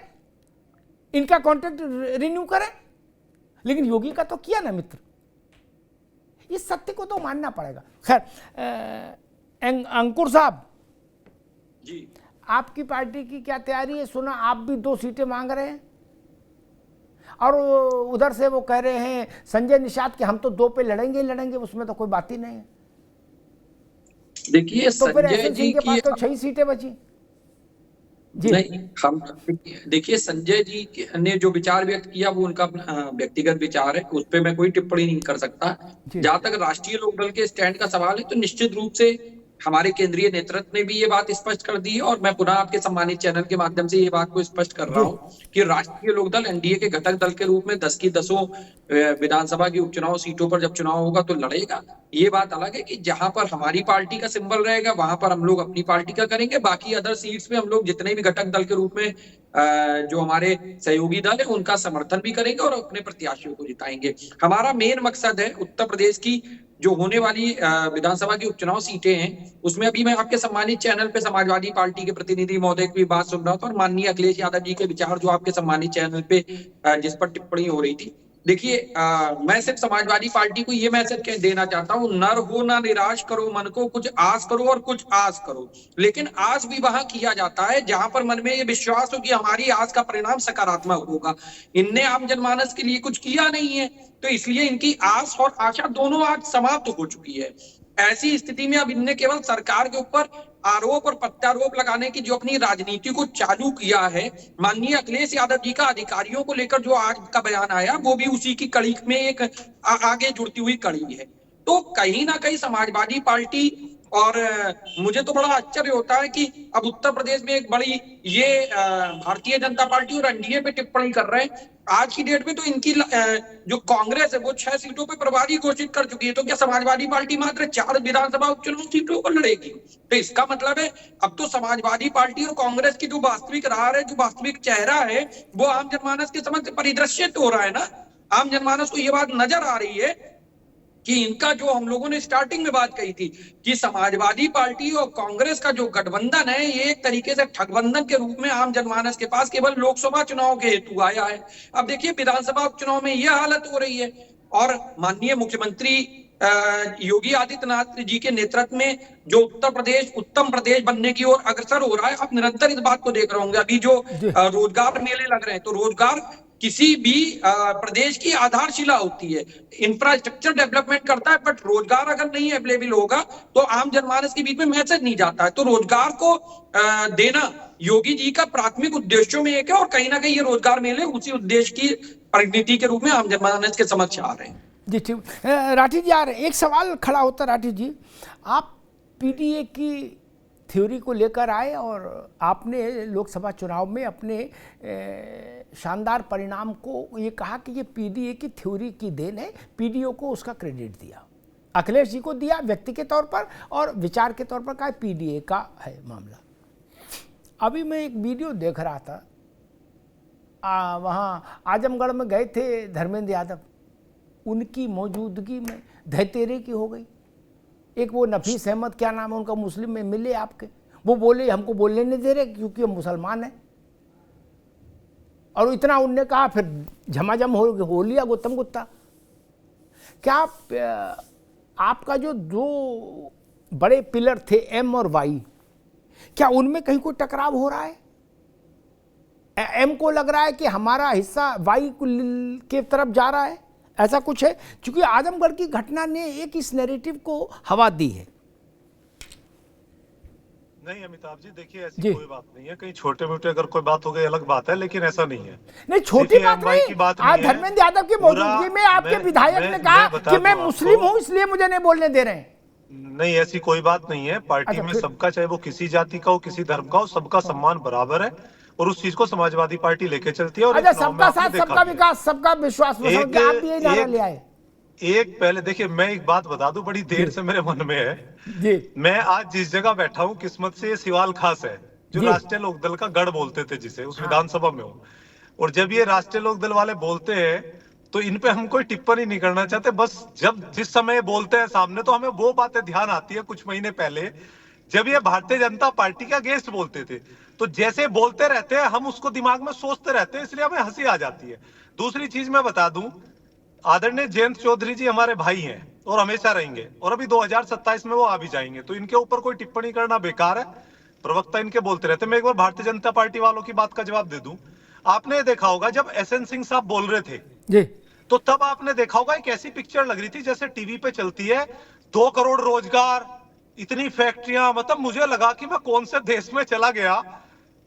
S1: इनका कॉन्ट्रैक्ट रिन्यू करें। लेकिन योगी का तो किया ना मित्र। इस सत्य को तो मानना पड़ेगा। खैर अंकुर साहब
S8: जी,
S1: आपकी पार्टी की क्या तैयारी है? सुना आप भी 2 सीटें मांग रहे हैं और उधर से वो कह रहे हैं संजय निषाद कि हम तो 2 पे लड़ेंगे ही लड़ेंगे, उसमें तो कोई बात ही नहीं है।
S8: देखिए
S1: तो फिर
S8: संजय जी
S1: के पास
S8: की
S1: तो 6 सीटें बची जी।
S8: नहीं, हम देखिए संजय जी ने जो विचार व्यक्त किया वो उनका व्यक्तिगत विचार है, उस पर मैं कोई टिप्पणी नहीं कर सकता। जहां तक राष्ट्रीय लोकदल के स्टैंड का सवाल है तो निश्चित रूप से हमारे केंद्रीय नेतृत्व ने भी ये बात स्पष्ट कर दी है और मैं पुनः आपके सम्मानित चैनल के माध्यम से ये बात को स्पष्ट कर रहा हूँ कि राष्ट्रीय लोकदल एनडीए के घटक दल के रूप में 10 की 10 विधानसभा की उपचुनाव सीटों पर जब चुनाव होगा तो लड़ेगा। ये बात अलग है कि जहां पर हमारी पार्टी का सिंबल रहेगा वहां पर हम लोग अपनी पार्टी का करेंगे, बाकी अदर सीट्स में हम लोग जितने भी घटक दल के रूप में जो हमारे सहयोगी दल है उनका समर्थन भी करेंगे और अपने प्रत्याशियों को जिताएंगे। हमारा मेन मकसद है उत्तर प्रदेश की जो होने वाली विधानसभा की उपचुनाव सीटें हैं उसमें अभी मैं आपके सम्मानित चैनल पे समाजवादी पार्टी के प्रतिनिधि महोदय की बात सुन रहा था और माननीय अखिलेश यादव जी के विचार जो आपके सम्मानित चैनल पे जिस पर टिप्पणी हो रही थी देखिए मैं सिर्फ समाजवादी पार्टी को ये मैसेज देना चाहता हूँ, नर हो ना निराश करो मन को, कुछ आस करो और कुछ आस करो, लेकिन आस भी वहां किया जाता है जहां पर मन में ये विश्वास हो कि हमारी आस का परिणाम सकारात्मक होगा। इनने आम जनमानस के लिए कुछ किया नहीं है, तो इसलिए इनकी आस और आशा दोनों आज समाप्त हो चुकी है। ऐसी स्थिति में अब इनने केवल सरकार के ऊपर आरोप और प्रत्यारोप लगाने की जो अपनी राजनीति को चालू किया है, माननीय अखिलेश यादव जी का अधिकारियों को लेकर जो आज का बयान आया वो भी उसी की कड़ी में एक आगे जुड़ती हुई कड़ी है। तो कहीं ना कहीं समाजवादी पार्टी, और मुझे तो बड़ा आश्चर्य होता है कि अब उत्तर प्रदेश में एक बड़ी ये भारतीय जनता पार्टी और एनडीए पे टिप्पणी कर रहे हैं। आज की डेट में तो इनकी जो कांग्रेस है वो 6 सीटों पे प्रभारी घोषित कर चुकी है, तो क्या समाजवादी पार्टी मात्र 4 विधानसभा उपचुनाव सीटों पर लड़ेगी? तो इसका मतलब है अब तो समाजवादी पार्टी और कांग्रेस की जो वास्तविक राह है, जो वास्तविक चेहरा है, वो आम जनमानस के समक्ष परिदृश्यत हो रहा है ना। आम जनमानस को ये बात नजर आ रही है कि इनका जो हम लोगों ने स्टार्टिंग में बात कही थी कि समाजवादी पार्टी और कांग्रेस का जो गठबंधन है ये एक तरीके से ठगबंधन के रूप में आम जनमानस के पास केवल लोकसभा चुनाव के हेतु आया है। अब देखिए विधानसभा उपचुनाव में यह हालत हो रही है, और माननीय मुख्यमंत्री योगी आदित्यनाथ जी के नेतृत्व में जो उत्तर प्रदेश उत्तम प्रदेश बनने की ओर अग्रसर हो रहा है, आप निरंतर इस बात को देख रहे होंगे। अभी जो रोजगार मेले लग रहे हैं, तो रोजगार किसी भी प्रदेश की आधारशिला होती है, इंफ्रास्ट्रक्चर डेवलपमेंट करता है, बट रोजगार अगर नहीं अवेलेबल होगा तो आम जनमानस के बीच में मैसेज नहीं जाता है। तो रोजगार को देना योगी जी का प्राथमिक उद्देश्यों में एक है, और कहीं ना कहीं ये रोजगार मेले उसी उद्देश्य की परिणति के रूप में आम जनमानस के समक्ष आ रहे हैं।
S1: जी ठीक। राठी जी आ रहे हैं, एक सवाल खड़ा होता है राठी जी, आप पीडीए की थ्योरी को लेकर आए और आपने लोकसभा चुनाव में अपने शानदार परिणाम को ये कहा कि ये पीडीए की थ्योरी की देन है, पीडीओ को उसका क्रेडिट दिया, अखिलेश जी को दिया व्यक्ति के तौर पर, और विचार के तौर पर कहा पीडीए का है मामला। अभी मैं एक वीडियो देख रहा था, वहाँ आजमगढ़ में गए थे धर्मेंद्र यादव, उनकी मौजूदगी में धैतेरे की हो गई। एक वो नफीस अहमद क्या नाम है उनका, मुस्लिम में मिले आपके, वो बोले हमको बोलने नहीं दे रहे क्योंकि हम मुसलमान हैं, और इतना उनने कहा, फिर झमाझम हो लिया गुत्तम गुत्ता। क्या आपका जो 2 बड़े पिलर थे एम और वाई, क्या उनमें कहीं कोई टकराव हो रहा है? एम को लग रहा है कि हमारा हिस्सा वाई के तरफ जा रहा है, ऐसा कुछ है? क्योंकि आजमगढ़ की घटना ने एक इस नैरेटिव को हवा दी है।
S5: नहीं अमिताभ जी, देखिए ऐसी कोई बात नहीं है, कहीं छोटे मोटे अगर कोई बात हो गई अलग बात है, लेकिन ऐसा नहीं है।
S1: नहीं छोटी बात नहीं, आज धर्मेंद्र यादव की मौजूदगी में आपके विधायक ने कहा कि मैं मुस्लिम हूं इसलिए मुझे नहीं बोलने दे रहे हैं।
S5: नहीं ऐसी कोई बात नहीं है, पार्टी में सबका, चाहे वो किसी जाति का हो किसी धर्म का हो, सबका सम्मान बराबर है, और उस चीज को समाजवादी पार्टी लेके चलती है। और
S1: सबका साथ सबका विकास सबका विश्वास, आप भी यही नारा ले आए।
S5: एक पहले देखिए मैं एक बात बता दूं, बड़ी देर से मेरे मन में है
S1: जी।
S5: मैं आज जिस जगह बैठा हूं, किस्मत से ये सिवाल खास है, जो राष्ट्रीय लोकदल का गढ़ बोलते थे जिसे, उस विधानसभा में हूं। और जब ये राष्ट्रीय लोकदल वाले बोलते हैं तो इन पे हम कोई टिप्पणी नहीं करना चाहते, बस जब जिस समय बोलते हैं सामने तो हमें वो बातें ध्यान आती है। कुछ महीने पहले जब ये भारतीय जनता पार्टी का गेस्ट बोलते थे, तो जैसे बोलते रहते हैं हम उसको दिमाग में सोचते रहते हैं, इसलिए हमें हंसी आ जाती है। दूसरी चीज मैं बता दूं, आदरणीय जयंत चौधरी जी हमारे भाई हैं और हमेशा रहेंगे, और अभी 2027 में वो आ भी जाएंगे, तो इनके ऊपर कोई टिप्पणी करना बेकार है। प्रवक्ता इनके बोलते रहते। मैं एक बार भारतीय जनता पार्टी वालों की बात का जवाब दे दूं। आपने देखा होगा जब एसएन सिंह साहब बोल रहे थे
S1: जी,
S5: तो तब आपने देखा होगा एक ऐसी पिक्चर लग रही थी जैसे टीवी पे चलती है, 2 करोड़ रोजगार, इतनी फैक्ट्रियां, मतलब मुझे लगा कि मैं कौन से देश में चला गया।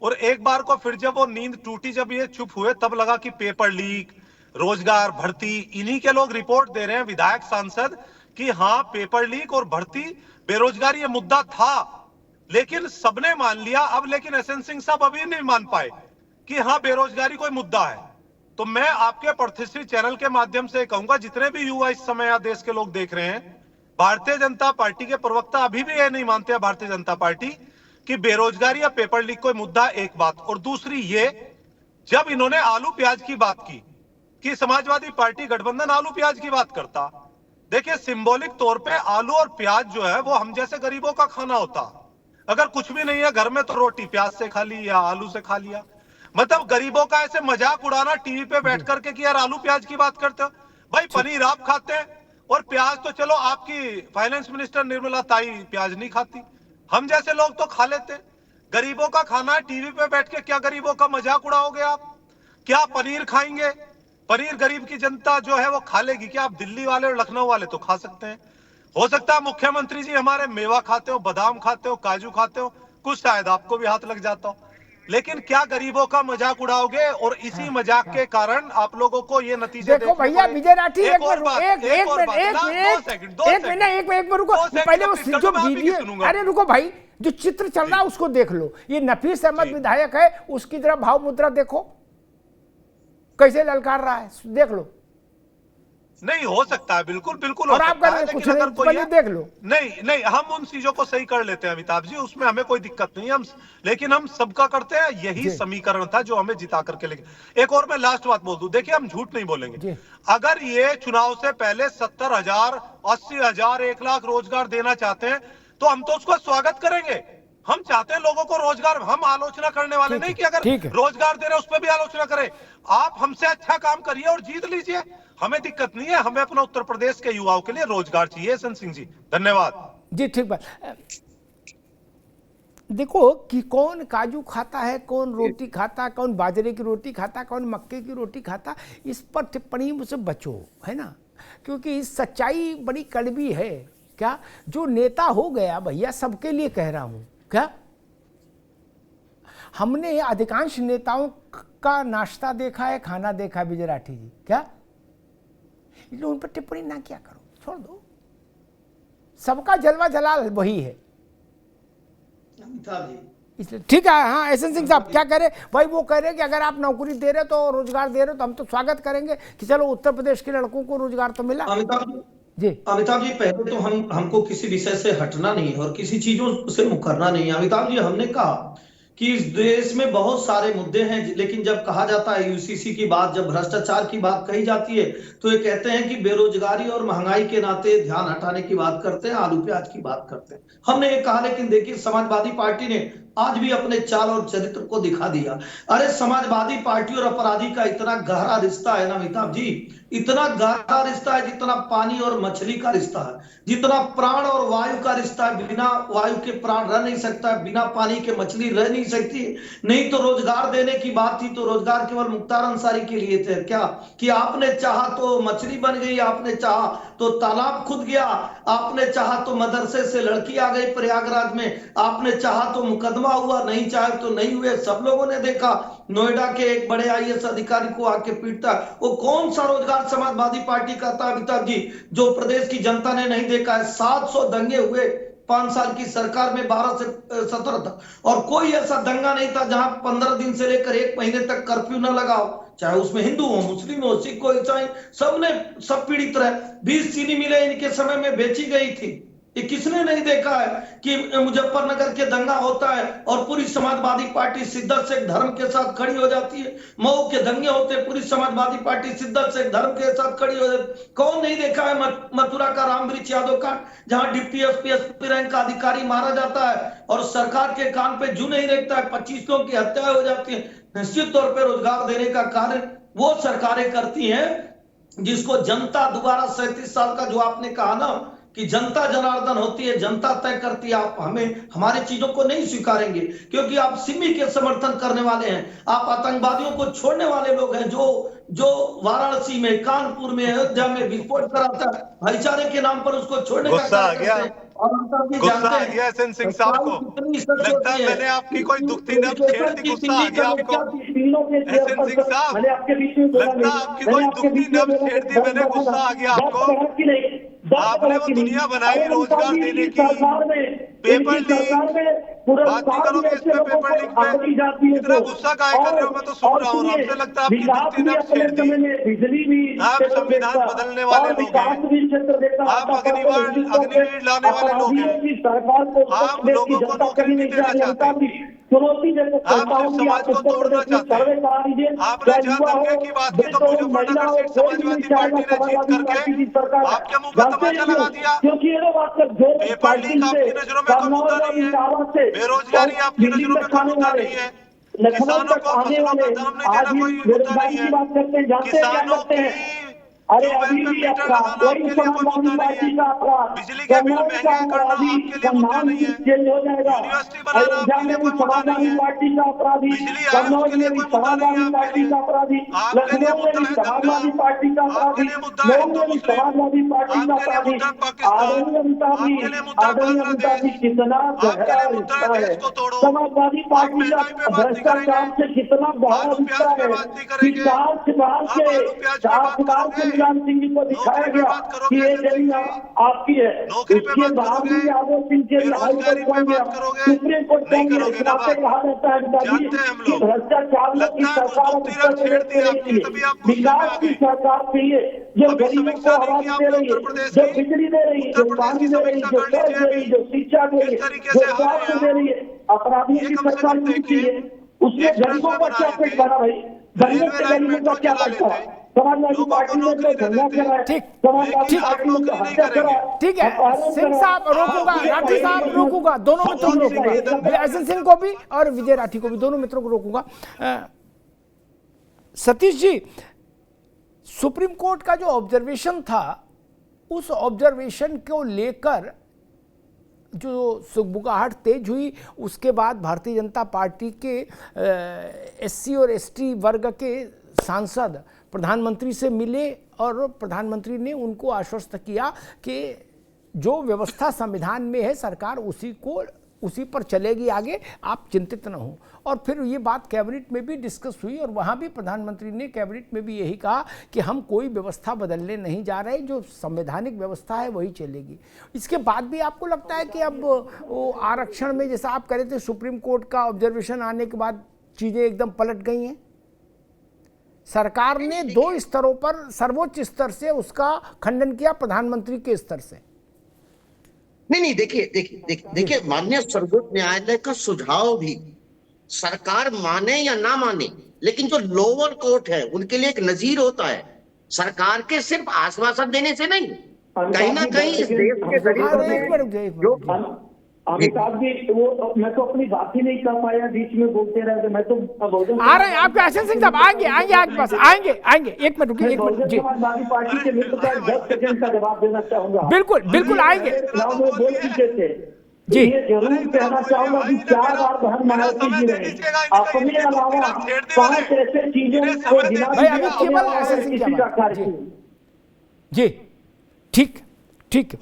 S5: और एक बार को फिर जब वो नींद टूटी, जब ये चुप हुए, तब लगा कि पेपर लीक, रोजगार, भर्ती, इन्हीं के लोग रिपोर्ट दे रहे हैं, विधायक सांसद, कि हाँ पेपर लीक और भर्ती, बेरोजगारी ये मुद्दा था, लेकिन सबने मान लिया। अब लेकिन एसएन सिंह साहब अभी नहीं मान पाए कि हाँ बेरोजगारी कोई मुद्दा है। तो मैं आपके प्रतिष्ठित चैनल के माध्यम से कहूंगा, जितने भी युवा इस समय देश के लोग देख रहे हैं, भारतीय जनता पार्टी के प्रवक्ता अभी भी ये नहीं मानते हैं, भारतीय जनता पार्टी, कि बेरोजगारी या पेपर लीक कोई मुद्दा, एक बात। और दूसरी ये, जब इन्होंने आलू प्याज की बात की कि समाजवादी पार्टी गठबंधन आलू प्याज की बात करता, देखिए सिंबॉलिक तौर पे आलू और प्याज जो है वो हम जैसे गरीबों का खाना होता। अगर कुछ भी नहीं है घर में तो रोटी प्याज से खा ली या आलू से खा लिया। मतलब गरीबों का ऐसे मजाक उड़ाना टीवी पे बैठ करके कि यार आलू प्याज की बात करते हो। भाई पनीर आप खाते हैं और प्याज तो चलो आपकी फाइनेंस मिनिस्टर निर्मला ताई प्याज नहीं खाती, हम जैसे लोग तो खा लेते हैं। गरीबों का खाना है, टीवी पे बैठ के क्या गरीबों का मजाक उड़ाओगे आप? क्या पनीर खाएंगे? पनीर गरीब की जनता जो है वो खा लेगी क्या? आप दिल्ली वाले और लखनऊ वाले तो खा सकते हैं। हो सकता है मुख्यमंत्री जी हमारे मेवा खाते हो, बादाम खाते हो, काजू खाते हो, कुछ शायद आपको भी हाथ लग जाता हो, लेकिन क्या गरीबों का मजाक उड़ाओगे? और इसी मजाक के कारण आप लोगों को ये नतीजे
S1: देखो भैया विजय राठी एक मिनट रुको, पहले वो जो वीडियो, अरे रुको भाई, जो चित्र चल रहा है उसको देख लो। ये नफीस अहमद विधायक है, उसकी तरफ भाव मुद्रा देखो कैसे ललकार रहा है, देख लो।
S5: नहीं हो सकता है, बिल्कुल बिल्कुल
S1: और आप कुछ नहीं देख लो।
S5: नहीं हम उन चीजों को सही कर लेते हैं अमिताभ जी, उसमें हमें कोई दिक्कत नहीं है, हम लेकिन हम सबका करते हैं। यही समीकरण था जो हमें जिता करके लेके। एक और मैं लास्ट बात बोल दूं, देखिए हम झूठ नहीं बोलेंगे। अगर ये चुनाव से पहले 70,000, 80,000, 1 लाख रोजगार देना चाहते हैं तो हम तो उसका स्वागत करेंगे। हम चाहते हैं लोगों को रोजगार, हम आलोचना करने वाले नहीं कि अगर रोजगार दे रहे उस पर भी आलोचना करें। आप हमसे अच्छा काम करिए और जीत लीजिए, हमें दिक्कत नहीं है। हमें अपना उत्तर प्रदेश के युवाओं के लिए रोजगार चाहिए। एसएन सिंह जी धन्यवाद
S1: जी। ठीक बात। देखो कि कौन काजू खाता है, कौन रोटी खाता, कौन बाजरे की रोटी खाता, कौन मक्के की रोटी खाता, इस पर टिप्पणी मुझसे बचो, है ना, क्योंकि सच्चाई बड़ी कड़वी है। क्या जो नेता हो गया भैया, सबके लिए कह रहा हूं, क्या हमने अधिकांश नेताओं का नाश्ता देखा है, खाना देखा है विजय राठी जी, क्या इसलिए उन पर टिप्पणी ना किया करो, छोड़ दो। सबका जलवा जलाल वही है, इसलिए ठीक है। हाँ एसएन सिंह साहब क्या कह रहे भाई? वो कह रहे कि अगर आप नौकरी दे रहे तो रोजगार दे रहे हो तो हम तो स्वागत करेंगे कि चलो उत्तर प्रदेश के लड़कों को रोजगार तो मिला।
S6: अमिताभ जी पहले तो हमको किसी विषय से हटना नहीं है और किसी चीजों से मुकरना नहीं है। अमिताभ जी हमने कहा कि इस देश में बहुत सारे मुद्दे हैं, लेकिन जब कहा जाता है यूसीसी की बात, जब भ्रष्टाचार की बात कही जाती है तो ये कहते हैं कि बेरोजगारी और महंगाई के नाते ध्यान हटाने की बात करते हैं, आलू प्याज की बात करते हैं। हमने ये कहा, लेकिन देखिए समाजवादी पार्टी ने आज भी अपने चाल और चरित्र को दिखा दिया। अरे समाजवादी पार्टी और अपराधी का इतना गहरा रिश्ता है ना अमिताभ जी, इतना गहरा रिश्ता है जितना पानी और मछली का रिश्ता है, जितना प्राण और वायु का रिश्ता है। बिना वायु के प्राण रह नहीं सकता, बिना पानी के मछली रह नहीं सकती। नहीं तो रोजगार देने की बात थी तो रोजगार केवल मुख्तार अंसारी के लिए थे क्या? कि आपने चाहा तो मछली बन गई, आपने चाहा तो तालाब खुद गया, आपने चाहा तो मदरसे से लड़की आ गई प्रयागराज में, आपने चाहा तो मुकदमा हुआ, नहीं चाहे तो नहीं हुए। सब लोगों ने देखा नोएडा के एक बड़े आईएएस अधिकारी को आके पीटता। वो कौन सा रोजगार समाजवादी पार्टी करता है अमिताभ जी जो प्रदेश की जनता ने नहीं देखा है? 700 दंगे हुए 5 साल की सरकार में, 12 से 17 तक, और कोई ऐसा दंगा नहीं था जहां 15 दिन से लेकर 1 महीने तक कर्फ्यू न लगाओ, चाहे उसमें हिंदू हो, मुस्लिम हो, सिख हो, ईसाई, सब पीड़ित रहे। 20 चीनी मिलें इनके समय में बेची गई थी। ये किसने नहीं देखा है कि मुजफ्फरनगर के दंगा होता है और पूरी समाजवादी पार्टी शिद्दत से धर्म के साथ खड़ी हो जाती है? मऊ के दंगे होते हैं, पूरी समाजवादी पार्टी शिद्दत से धर्म के साथ खड़ी हो जाती है। कौन नहीं देखा है मथुरा का रामवृक्ष यादव कांड, जहां डिप्टी एसपी रैंक का अधिकारी मारा जाता है और सरकार के कान पे जू नहीं रेखता है, 25 लोगों की हत्या हो जाती है। निश्चित तौर पर रोजगार देने का कार्य वो सरकारें करती हैं जिसको जनता दोबारा 37 साल का, जो आपने कहा ना कि जनता जनार्दन होती है, जनता तय करती है। आप हमें हमारी चीजों को नहीं स्वीकारेंगे क्योंकि आप सिमी के समर्थन करने वाले हैं, आप आतंकवादियों को छोड़ने वाले लोग हैं। जो वाराणसी में, कानपुर में, अयोध्या में विस्फोट कराता है, भाईचारे के नाम पर उसको छोड़ने का
S5: गुस्सा आ गया एसएन सिंह साहब को। लगता है मैंने आपकी कोई दुखती नब्ज छेड़ दी, गुस्सा आ गया आपको एसएन सिंह साहब। लगता है आपकी कोई दुखती नब्ज छेड़ दी मैंने, गुस्सा आ गया आपको। आपने वो दुनिया बनाई रोजगार देने की, पेपर लीक, बात नहीं करोगे इस पे, पेपर लीक पे इतना गुस्सा काहे कर रहे हो? मैं तो सुन रहा हूँ, आपसे लगता है आपकी दुखती नब्ज छेड़ दी। आप संविधान बदलने वाले लोग हैं, आप अग्निवीर लाने वाले लोग हैं, आप लोगों को नौकरी नहीं देना चाहते, आप सिर्फ समाज को तोड़ना चाहते हैं। आपने जहाँ दंगे की बात की तो मुजफ्फरनगर से समाजवादी पार्टी ने जीत करके आपके मुंह का तमाचा लगा दिया। पेपर लीक आपकी नजरों में कोई मुद्दा नहीं है, बेरोजगारी आपकी नजरों में कोई मुद्दा नहीं है,
S9: लखनऊ तक आने वाले आज बेरोजगारी की बात करते हैं, जानते हैं क्या करते हैं? अरे अभी भी अपराध, वही समाजवादी पार्टी का अपराध, कन्नौज का अपराधी का नाम चेंज हो जाएगा। अयोध्या में भी समाजवादी पार्टी का अपराधी, कन्नौज में भी समाजवादी पार्टी का अपराधी, लखनऊ में भी समाजवादी पार्टी का अपराधी, मऊ में भी समाजवादी पार्टी का अपराधी। आदरणीय अमिताभ जी कितना गहरा रिश्ता है समाजवादी पार्टी का भ्रष्टाचार से, कितना गहरा रिश्ता है कि 4 साल के सिंह जी को दिखाया गया कि ये जमीन आपकी है, उसके बाद भी यादव सिंह के हाईकोर्ट पहुंच गया, सुप्रीम कोर्ट पहुंच गया। इस बात पे कहा जाता है कि भ्रष्टाचार की सरकार उत्तर प्रदेश दे रही है, विकास की सरकार चाहिए जो गरीबों को आवाज दे रही है, जो बिजली दे रही है, जो पानी दे रही है, जो सड़क दे रही है, जो शिक्षा दे रही है, जो स्वास्थ्य दे रही है। अपराधियों की सरकार नहीं चाहिए, उसमें गरीबों का क्या पेट भरा भाई, गरीबों से गरीबों का क्या पेट भरा? समाजवादी पार्टी ने तो धंधा करा है, समाजवादी पार्टी ने तो हत्या करा है।
S1: ठीक है, सिंह साहब रोकूंगा, राठी साहब रोकूंगा, दोनों मित्रों को रोकूंगा, एसएन सिंह को भी और विजय राठी को भी, दोनों मित्रों को रोकूंगा। सतीश जी, सुप्रीम कोर्ट का जो ऑब्जर्वेशन था, उस ऑब्जर्वेशन को लेकर जो सुगबुगाहट तेज हुई, उसके बाद भारतीय जनता पार्टी के एससी और एसटी वर्ग के सांसद प्रधानमंत्री से मिले और प्रधानमंत्री ने उनको आश्वस्त किया कि जो व्यवस्था संविधान में है सरकार उसी पर चलेगी आगे, आप चिंतित न हो। और फिर ये बात कैबिनेट में भी डिस्कस हुई और वहाँ भी प्रधानमंत्री ने कैबिनेट में भी यही कहा कि हम कोई व्यवस्था बदलने नहीं जा रहे, जो संवैधानिक व्यवस्था है वही चलेगी। इसके बाद भी आपको लगता है कि अब वो आरक्षण में, जैसा आप कह रहे थे, सुप्रीम कोर्ट का ऑब्जर्वेशन आने के बाद चीज़ें एकदम पलट गई हैं? सरकार ने 2 स्तरों पर, सर्वोच्च स्तर से उसका खंडन किया, प्रधानमंत्री के स्तर से।
S7: नहीं, देखिए माननीय सर्वोच्च न्यायालय का सुझाव भी सरकार माने या ना माने, लेकिन जो लोअर कोर्ट है उनके लिए एक नजीर होता है। सरकार के सिर्फ आश्वासन देने से नहीं, कहीं ना कहीं इस देश के गरीबों
S9: अमिताभ जी, वो मैं तो अपनी बात ही नहीं कर पाया, बीच में बोलते रहे, मैं तो
S1: आ रहे हैं आपके एसएन सिंह साहब, आएंगे आपके पास, आएंगे। एक मिनट रुकिए, एक मिनट जी।
S9: समाजवादी पार्टी के मित्र का 10 सेकंड का जवाब देना चाहूंगा।
S1: बिल्कुल आएंगे।
S9: बोल चुके थे जी, ये जरूर कहना चाहूंगा कि 4 बार बहन मायावती जी ने अपने अलावा 5 ऐसे चीजों को
S1: जी। ठीक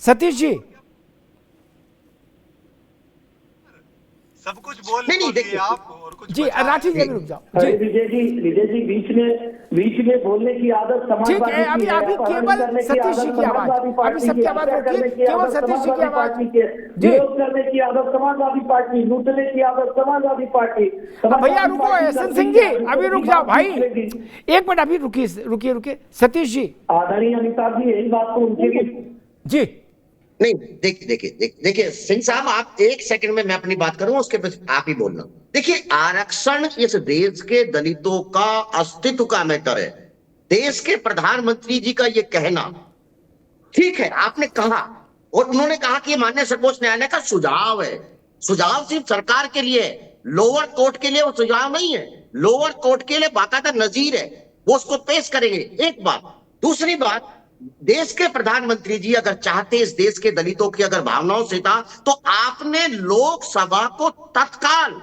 S1: सतीश जी,
S5: सब कुछ बोल
S7: नहीं देखिए
S5: आप और कुछ
S1: जी, राठी जी रुक जाओ जी।
S9: विजय जी बीच में बोलने की आदत
S1: ठीक है, अभी केवल सतीश जी की आवाज, अभी सबकी आवाज रखिए, केवल सतीश जी की आवाज जी।
S9: करने की आदत समाजवादी पार्टी, लूटने की आदत समाजवादी पार्टी।
S1: भैया रुको, एसएन सिंह जी अभी रुक जाओ भाई, एक मिनट अभी रुकिए सतीश जी।
S9: आदरणीय अमिताभ जी, यही बात तो उनके लिए
S1: जी।
S7: नहीं, देखिए सिंह साहब, आप 1 सेकंड में मैं अपनी बात करूं, उसके बाद आप ही बोलना। देखिए, आरक्षण इस देश के दलितों का अस्तित्व का मैटर है। देश के प्रधानमंत्री जी का ये कहना ठीक है, आपने कहा, और उन्होंने कहा कि ये माननीय सर्वोच्च न्यायालय का सुझाव है। सुझाव सिर्फ सरकार के लिए है, लोअर कोर्ट के लिए वो सुझाव नहीं है। लोअर कोर्ट के लिए बाकायदा नजीर है, वो उसको पेश करेंगे। एक बात। दूसरी बात, देश के प्रधानमंत्री जी अगर चाहते इस देश के दलितों की अगर भावनाओं से था, तो आपने लोकसभा को तत्काल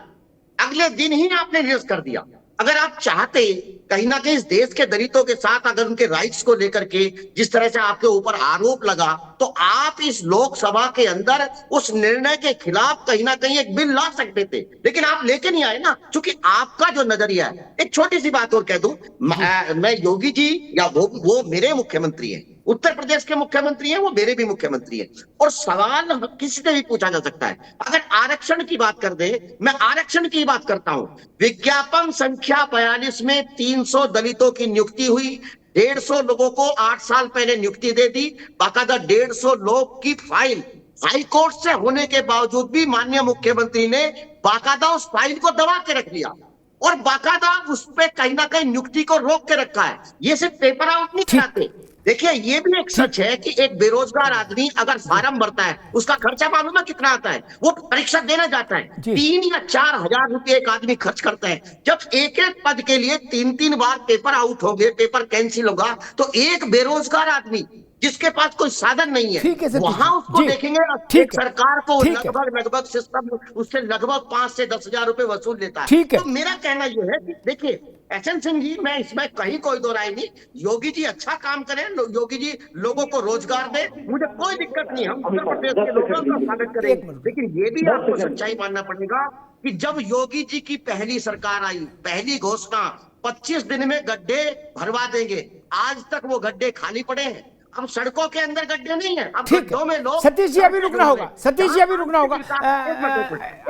S7: अगले दिन ही आपने निरस्त कर दिया। अगर आप चाहते कहीं ना कहीं इस देश के दलितों के साथ, अगर उनके राइट्स को लेकर के जिस तरह से आपके ऊपर आरोप लगा, तो आप इस लोकसभा के अंदर उस निर्णय के खिलाफ कहीं ना कहीं एक बिल ला सकते थे, लेकिन आप लेके नहीं आए ना, क्योंकि आपका जो नजरिया है। एक छोटी सी बात और कह दूं, मैं योगी जी या वो मेरे मुख्यमंत्री हैं, उत्तर प्रदेश के मुख्यमंत्री हैं, वो मेरे भी मुख्यमंत्री हैं, और सवाल किसी से भी पूछा जा सकता है। अगर आरक्षण की बात कर दे, मैं आरक्षण की बात करता हूं। विज्ञापन संख्या 42 में 300 दलितों की नियुक्ति हुई, 150 लोगों को 8 साल पहले नियुक्ति दे दी। बाकायदा 150 लोग की फाइल हाईकोर्ट से होने के बावजूद भी माननीय मुख्यमंत्री ने बाकायदा उस फाइल को दबा के रख लिया, और बाकायदा उस पर कहीं ना कहीं नियुक्ति को रोक के रखा है। ये सिर्फ पेपर आउट नहीं कराते, देखिए ये भी एक सच है कि एक बेरोजगार आदमी अगर फार्म भरता है, उसका खर्चा मालूम है कितना आता है? वो परीक्षा देना जाता है, 3 या 4 हजार रुपए एक आदमी खर्च करता है। जब एक एक पद के लिए 3-3 बार पेपर आउट होंगे, पेपर कैंसिल होगा, तो एक बेरोजगार आदमी जिसके पास कोई साधन नहीं है, वहां उसको देखेंगे एक सरकार को लगभग सिस्टम उससे लगभग 5 से 10 हजार रुपए वसूल लेता है। तो मेरा कहना यह है कि देखिए एसएन सिंह जी, मैं इसमें कहीं कोई दो राय नहीं, योगी जी अच्छा काम करें, योगी जी लोगों को रोजगार दे, मुझे कोई दिक्कत नहीं, हम उत्तर प्रदेश के लोगों का स्वागत करेंगे। लेकिन ये भी आपको सच्चाई मानना पड़ेगा कि जब योगी जी की पहली सरकार आई, पहली घोषणा 25 दिन में गड्ढे भरवा देंगे, आज तक वो गड्ढे खाली पड़े हैं। अब सड़कों के अंदर गड्ढे नहीं है, अब गड्ढों में लोग।
S1: सतीश जी अभी रुकना होगा, सतीश जी अभी रुकना होगा,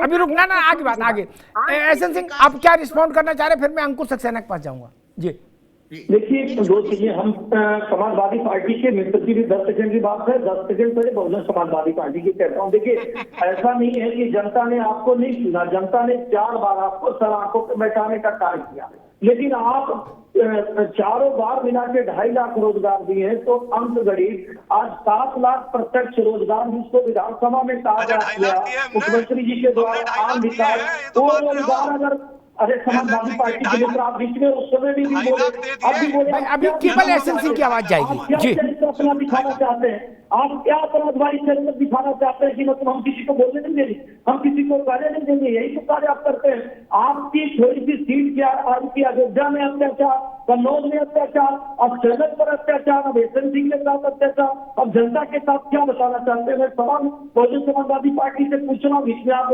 S1: अभी रुकना ना, आगे बात आगे। एसएन सिंह आप क्या रिस्पॉन्ड करना चाह रहे, फिर मैं अंकुर सक्सेना के पास जाऊंगा जी।
S9: देखिए दो चीजें, हम समाजवादी पार्टी के मित्र की भी 10 सेकंड की बात है, 10 सेकंड पहले बहुजन समाजवादी पार्टी की कहता हूँ। देखिए ऐसा नहीं है कि जनता ने आपको नहीं सुना, जनता ने 4 बार आपको सर आंखों पर बैठाने का कार्य किया, लेकिन आप चारों बार मिला के 2.5 लाख रोजगार दिए हैं, तो अंक गणित आज 7 लाख प्रत्यक्ष रोजगार जिसको विधानसभा में कहा गया मुख्यमंत्री जी के द्वारा आम विकास, वो रोजगार अगर अरे समाजवादी पार्टी के मित्र आप बीच में उस समय भी बोले, अब भी बोले,
S1: अभी केवल एसएन सिंह की आवाज जाएगी जी।
S9: अपना दिखाना चाहते हैं आप, क्या अपराधवादी चरित्र दिखाना चाहते हैं कि मतलब हम किसी को बोलने नहीं देंगे, हम किसी को कार्य नहीं देंगे, यही तो कार्य आप करते हैं। आपकी थोड़ी सी सीट क्या आपकी अयोध्या में अत्याचार, कन्नौज में अत्याचार, अब चैनल पर अत्याचार, अब एसएन सिंह के साथ अत्याचार, अब जनता के साथ क्या बताना चाहते हैं? मैं सवाल बहुजन समाजवादी पार्टी से पूछना, बीच में आप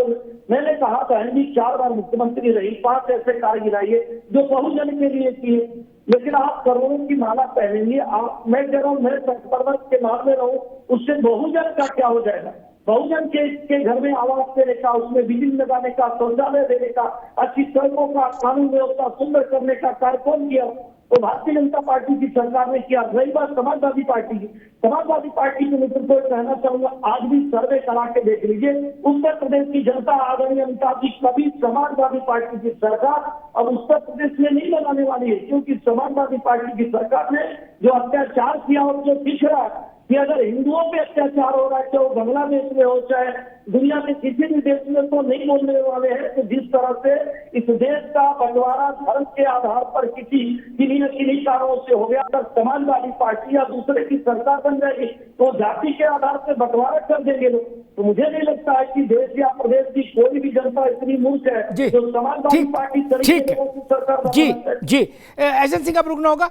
S9: मैंने कहा बहन जी 4 बार मुख्यमंत्री रही, 5 ऐसे कार्य गिराइए जो बहुजन के लिए किए, लेकिन आप करोड़ों की माला पहनेंगे। आप, मैं कह रहा हूँ मैं पर्वत के माल में रहूं, उससे बहुजन का क्या हो जाएगा? बहुजन के घर में आवास देने का, उसमें बिजली लगाने का, शौचालय देने का, अच्छी सड़कों का, कानून व्यवस्था सुंदर करने का कार्य कौन किया? तो भारतीय जनता पार्टी की सरकार ने किया। रही बात समाजवादी पार्टी की, समाजवादी पार्टी के मित्र को कहना चाहूंगा, आज भी सर्वे करा के देख लीजिए, उत्तर प्रदेश की जनता आदरणीय अमिताभ जी कभी समाजवादी पार्टी की सरकार अब उत्तर प्रदेश में नहीं बनाने वाली है, क्योंकि समाजवादी पार्टी की सरकार ने जो अत्याचार किया और जो दिख रहा है कि अगर हिंदुओं पे अत्याचार हो रहा है, चाहे वो बांग्लादेश में हो चाहे दुनिया के किसी भी देश में, तो नहीं बोलने वाले हैं। तो जिस तरह से इस देश का बंटवारा धर्म के आधार पर किन्हीं कारणों से हो गया, अगर समाजवादी पार्टी या दूसरे की सरकार बन जाएगी तो जाति के आधार पर बंटवारा कर देंगे लोग। तो मुझे नहीं लगता है कि देश या प्रदेश की कोई भी जनता इतनी मूर्ख है जो समाजवादी पार्टी सरकार
S1: जी। एसएन सिंह अब रुकना होगा।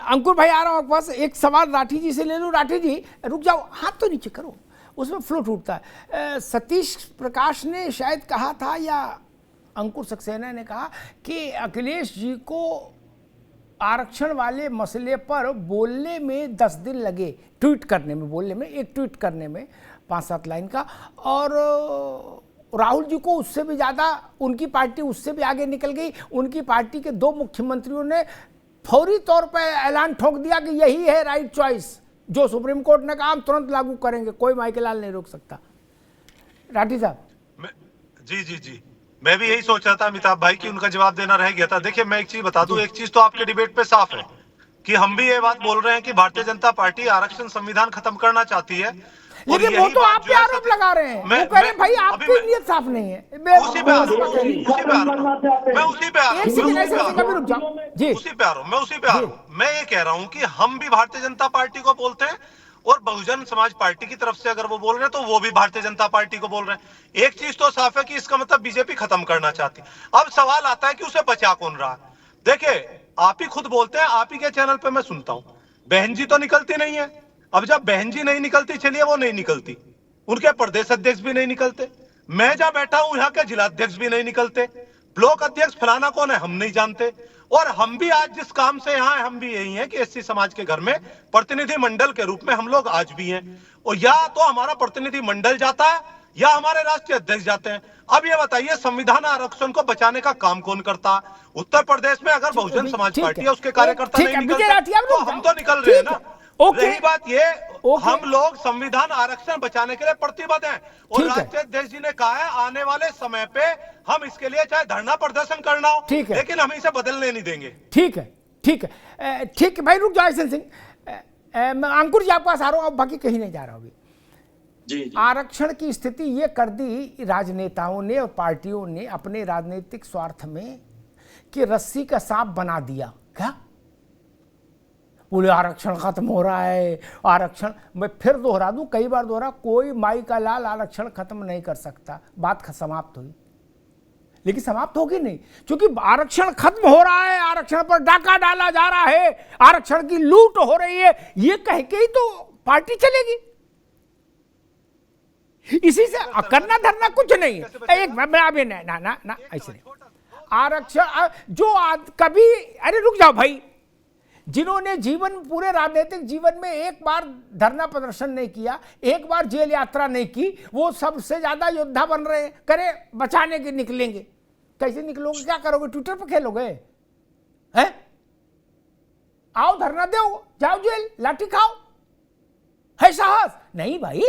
S1: अंकुर भाई आ रहा हूँ आपके पास, एक सवाल राठी जी से ले लूँ। राठी जी रुक जाओ, हाथ तो नीचे करो, उसमें फ्लो टूटता है। सतीश प्रकाश ने शायद कहा था या अंकुर सक्सेना ने कहा कि अखिलेश जी को आरक्षण वाले मसले पर बोलने में 10 दिन लगे, ट्वीट करने में, बोलने में, एक ट्वीट करने में 5-7 लाइन का, और राहुल जी को उससे भी ज़्यादा, उनकी पार्टी उससे भी आगे निकल गई। उनकी पार्टी के 2 मुख्यमंत्रियों ने फौरी तौर पर ऐलान ठोक दिया कि यही है राइट चॉइस, जो सुप्रीम कोर्ट ने कहा हम तुरंत लागू करेंगे, कोई माइकल लाल नहीं रोक सकता। राठी साहब।
S5: जी, मैं भी यही सोच रहा था अमिताभ भाई की उनका जवाब देना रह गया था। देखिए मैं एक चीज बता दूं, एक चीज तो आपके डिबेट पे साफ है कि हम भी ये बात बोल रहे हैं कि भारतीय जनता पार्टी आरक्षण संविधान खत्म करना चाहती है,
S1: लेकिन वो तो आप पे आरोप लगा रहे हैं, वो कह रहे हैं भाई आपकी नीयत साफ नहीं है।
S5: उसी पे आ रहा हूँ। मैं ये कह रहा हूँ कि हम भी भारतीय जनता पार्टी को बोलते हैं और बहुजन समाज पार्टी की तरफ से अगर वो बोल रहे हैं तो वो भी भारतीय जनता पार्टी को बोल रहे हैं। एक चीज तो साफ है कि इसका मतलब बीजेपी खत्म करना चाहती। अब सवाल आता है कि उसे बचा कौन रहा। देखिए आप ही खुद बोलते हैं, आप ही के चैनल पे मैं सुनता हूं, बहन जी तो निकलती नहीं है। अब जब बहन जी नहीं निकलती, चलिए वो नहीं निकलती, उनके प्रदेश अध्यक्ष भी नहीं निकलते, मैं जहां बैठा हूं यहाँ के जिला अध्यक्ष भी नहीं निकलते, ब्लॉक अध्यक्ष फलाना कौन है हम नहीं जानते। और हम भी आज जिस काम से यहाँ हम भी यही हैं कि एससी समाज के घर में प्रतिनिधि मंडल के रूप में हम लोग आज भी हैं, और या तो हमारा प्रतिनिधि मंडल जाता है या हमारे राष्ट्रीय अध्यक्ष जाते हैं। अब ये बताइए संविधान आरक्षण को बचाने का काम कौन करता? उत्तर प्रदेश में अगर बहुजन समाज पार्टी है उसके कार्यकर्ता नहीं निकलते तो हम तो निकल रहे हैं ना। रही बात ये, हम लोग संविधान आरक्षण बचाने के लिए प्रतिबद्ध हैं और राष्ट्रीय अध्यक्ष जी ने कहा है आने वाले समय पे हम इसके लिए चाहे धरना प्रदर्शन करना हो, लेकिन हम इसे बदलने नहीं देंगे।
S1: ठीक है भाई, रुक जाओ एसएन सिंह। मैं अंकुर जी आपके पास आ रहा हूँ, अब बाकी कहीं नहीं जा रहा हूँ अभी।
S8: जी
S1: आरक्षण की स्थिति ये कर दी राजनेताओं ने और पार्टियों ने अपने राजनीतिक स्वार्थ में कि रस्सी का सांप बना दिया। क्या बोले आरक्षण खत्म हो रहा है, आरक्षण, मैं फिर दोहरा दूं, कई बार दोहरा, कोई माई का लाल आरक्षण खत्म नहीं कर सकता। बात समाप्त हुई, लेकिन समाप्त होगी नहीं, क्योंकि आरक्षण खत्म हो रहा है, आरक्षण पर डाका डाला जा रहा है, आरक्षण की लूट हो रही है, ये कह के ही तो पार्टी चलेगी। इसी से करना धरना कुछ नहीं है। एक अभी ना ना ना ऐसे नहीं। आरक्षण जो कभी, अरे रुक जाओ भाई, जिन्होंने जीवन, पूरे राजनीतिक जीवन में एक बार धरना प्रदर्शन नहीं किया, एक बार जेल यात्रा नहीं की, वो सबसे ज्यादा योद्धा बन रहे हैं। करे बचाने के निकलेंगे, कैसे निकलोगे, क्या करोगे, ट्विटर पर खेलोगे हैं? आओ धरना दो, जाओ जेल, लाठी खाओ, है साहस? नहीं भाई,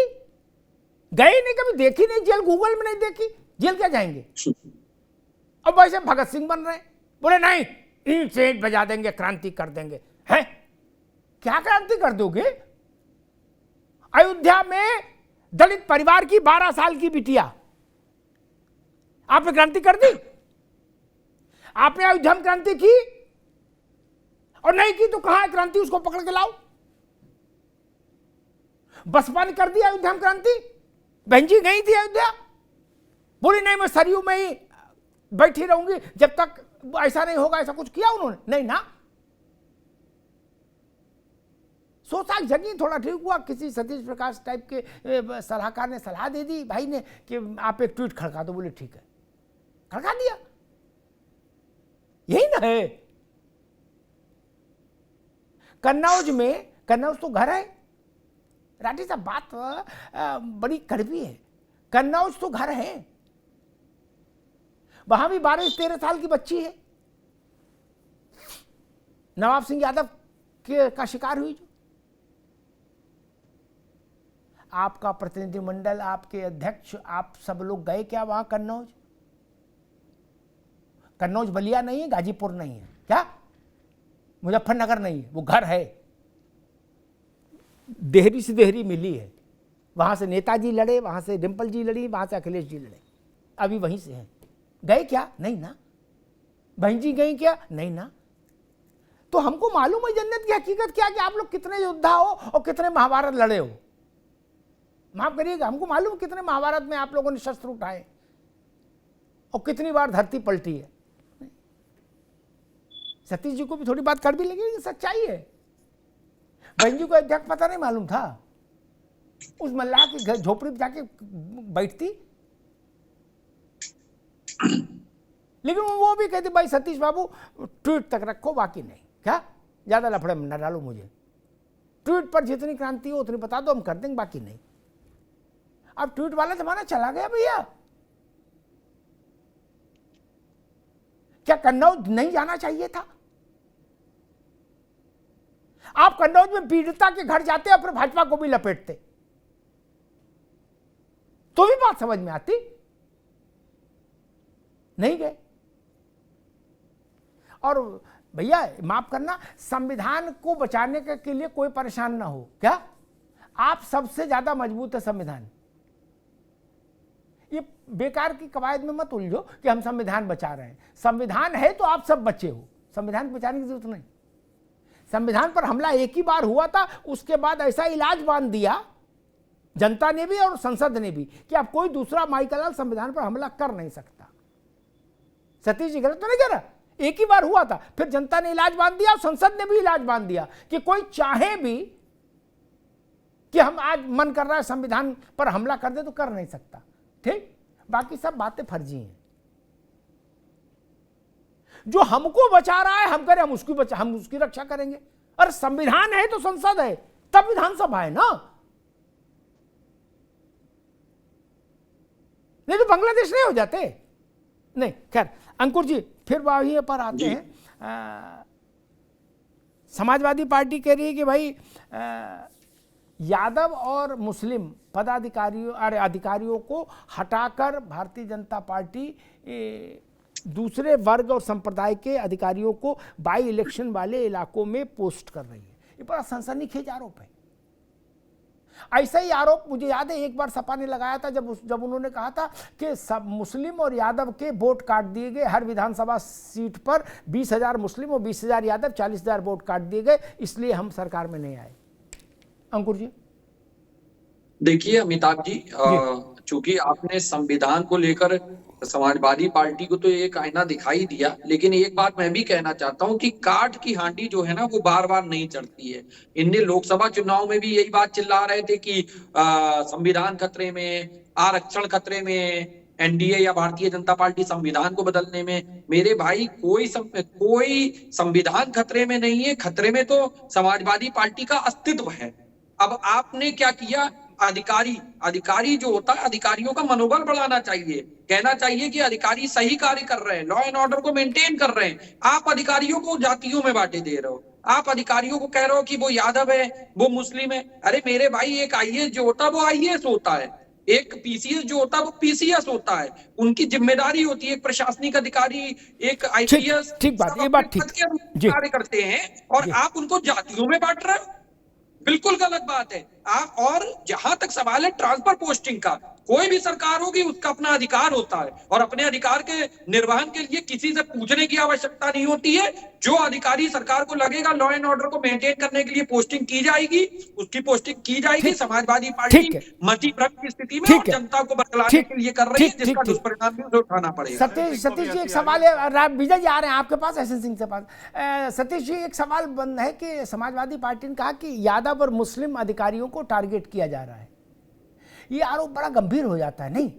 S1: गए नहीं, कभी देखी नहीं जेल, गूगल में नहीं देखी, जेल क्या जाएंगे? अब वैसे भगत सिंह बन रहे हैं, बोले नहीं ईंट से ईंट बजा देंगे, क्रांति कर देंगे। हैं? क्या क्रांति कर दोगे? अयोध्या में दलित परिवार की 12 साल की बिटिया, आपने क्रांति कर दी? आपने अयोध्या में क्रांति की? और नहीं की तो कहां है क्रांति, उसको पकड़ के लाओ। बसपा ने कर दिया अयोध्या में क्रांति, बहन जी गई थी अयोध्या, बोली नहीं मैं सरयू में ही बैठी रहूंगी जब तक ऐसा नहीं होगा, ऐसा कुछ किया उन्होंने? नहीं ना, सोचा जगी, थोड़ा ठीक हुआ, किसी सतीश प्रकाश टाइप के सलाहकार ने सलाह दे दी भाई ने कि आप एक ट्वीट खड़का दो, बोले ठीक है, खड़का दिया। यही ना है। कन्नौज में, कन्नौज तो घर है राठी साहब, बात बड़ी कड़वी है, कन्नौज तो घर है, वहां भी 12-13 साल की बच्ची है, नवाब सिंह यादव का शिकार हुई। जो आपका प्रतिनिधिमंडल, आपके अध्यक्ष, आप सब लोग गए क्या वहां कन्नौज? कन्नौज बलिया नहीं है, गाजीपुर नहीं है, क्या मुजफ्फरनगर नहीं है, वो घर है, देहरी से देहरी मिली है, वहां से नेताजी लड़े, वहां से डिम्पल जी लड़ी, वहां से अखिलेश जी लड़े, अभी वहीं से हैं। गए क्या? नहीं ना। बहन जी गई क्या? नहीं ना। तो हमको मालूम है जन्नत की हकीकत क्या, कि आप लोग कितने योद्धा हो और कितने महाभारत लड़े हो। माफ करिएगा, हमको मालूम कितने महाभारत में आप लोगों ने शस्त्र उठाए और कितनी बार धरती पलटी है। सतीश जी को भी थोड़ी बात कड़वी लगी, लेकिन सच्चाई है। बहन जी को अध्यक्ष पता नहीं मालूम था, उस मल्लाह के घर झोपड़ी में जाके बैठती, लेकिन वो भी कहते भाई सतीश बाबू ट्वीट तक रखो, बाकी नहीं। क्या ज्यादा लफड़े में न डालो मुझे, ट्वीट पर जितनी क्रांति हो उतनी बता दो, हम कर देंगे, बाकी नहीं। अब ट्वीट वाला जमाना चला गया भैया। क्या कन्नौज नहीं जाना चाहिए था? आप कन्नौज में पीड़िता के घर जाते और फिर भाजपा को भी लपेटते तो भी बात समझ में आती। नहीं गए। और भैया माफ करना, संविधान को बचाने के लिए कोई परेशान ना हो। क्या आप सबसे ज्यादा मजबूत है संविधान। ये बेकार की कवायद में मत उलझो कि हम संविधान बचा रहे हैं। संविधान है तो आप सब बचे हो, संविधान बचाने की जरूरत नहीं। संविधान पर हमला एक ही बार हुआ था, उसके बाद ऐसा इलाज बांध दिया जनता ने भी और संसद ने भी कि अब कोई दूसरा माईकालाल संविधान पर हमला कर नहीं सकता। सतीश जी गलत तो नहीं कह रहा, एक ही बार हुआ था, फिर जनता ने इलाज बांध दिया और संसद ने भी इलाज बांध दिया कि कोई चाहे भी कि हम आज मन कर रहा है संविधान पर हमला कर दे तो कर नहीं सकता। ठीक, बाकी सब बातें फर्जी हैं। जो हमको बचा रहा है हम करें, हम उसकी रक्षा करेंगे। अरे संविधान है तो संसद है, तब विधानसभा है ना, नहीं तो बांग्लादेश नहीं हो जाते। नहीं, खैर अंकुर जी फिर वहीं पर आते हैं। समाजवादी पार्टी कह रही है कि भाई यादव और मुस्लिम पदाधिकारियों और अधिकारियों को हटाकर भारतीय जनता पार्टी दूसरे वर्ग और संप्रदाय के अधिकारियों को बाई इलेक्शन वाले इलाकों में पोस्ट कर रही है। ये बड़ा सनसनीखेज आरोप है। ऐसा ही आरोप मुझे याद है एक बार सपा ने लगाया था जब उन्होंने कहा था कि सब मुस्लिम और यादव के वोट काट दिए गए, हर विधानसभा सीट पर 20,000 मुस्लिम और 20,000 यादव, 40,000 वोट काट दिए गए, इसलिए हम सरकार में नहीं आए। अंकुर जी
S8: देखिए अमिताभ जी, चूंकि आपने संविधान को लेकर समाजवादी पार्टी को तो एक आईना दिखाई दिया, लेकिन एक बात मैं भी कहना चाहता हूं कि काठ की हांडी जो है ना वो बार बार नहीं चढ़ती है। इनने लोकसभा चुनाव में भी यही बात चिल्ला रहे थे कि संविधान खतरे में, आरक्षण खतरे में, एनडीए या भारतीय जनता पार्टी संविधान को बदलने में। मेरे भाई कोई संविधान खतरे में नहीं है, खतरे में तो समाजवादी पार्टी का अस्तित्व है। अब आपने क्या किया, अधिकारी जो होता है, अधिकारियों का मनोबल बढ़ाना चाहिए, कहना चाहिए कि अधिकारी सही कार्य कर रहे हैं, लॉ एंड ऑर्डर को मेंटेन कर रहे हैं। आप अधिकारियों को जातियों में बांटे दे रहे हो, आप अधिकारियों को कह रहे हो कि वो यादव है, वो मुस्लिम है। अरे मेरे भाई, एक आईएएस जो होता है वो आईएएस होता है, एक पीसीएस जो होता है वो पीसीएस होता है। उनकी जिम्मेदारी होती है, एक प्रशासनिक अधिकारी, एक आईपीएस,
S1: ठीक बात, ये बात ठीक
S8: कार्य करते हैं, और आप उनको जातियों में बांट रहे हो, बिल्कुल गलत बात है। आप, और जहां तक सवाल है ट्रांसफर पोस्टिंग का, कोई भी सरकार होगी उसका अपना अधिकार होता है, और अपने अधिकार के निर्वहन के लिए किसी से पूछने की आवश्यकता नहीं होती है। जो अधिकारी सरकार को लगेगा लॉ एंड ऑर्डर को मेंटेन करने के लिए पोस्टिंग की जाएगी, उसकी पोस्टिंग की जाएगी। समाजवादी पार्टी मची भ्रम की स्थिति में और जनता को बदलाने के लिए कर रही है, जिसका दुष्परिणाम भी उसे उठाना पड़ेगा।
S1: सतीश जी एक सवाल है, विजय जी आ रहे हैं आपके पास, एसएन सिंह से पास। सतीश जी एक सवाल बंद है कि समाजवादी पार्टी ने कहा कि यादव और मुस्लिम अधिकारियों को टारगेट किया जा रहा है, ये आरोप बड़ा गंभीर हो जाता है नहीं?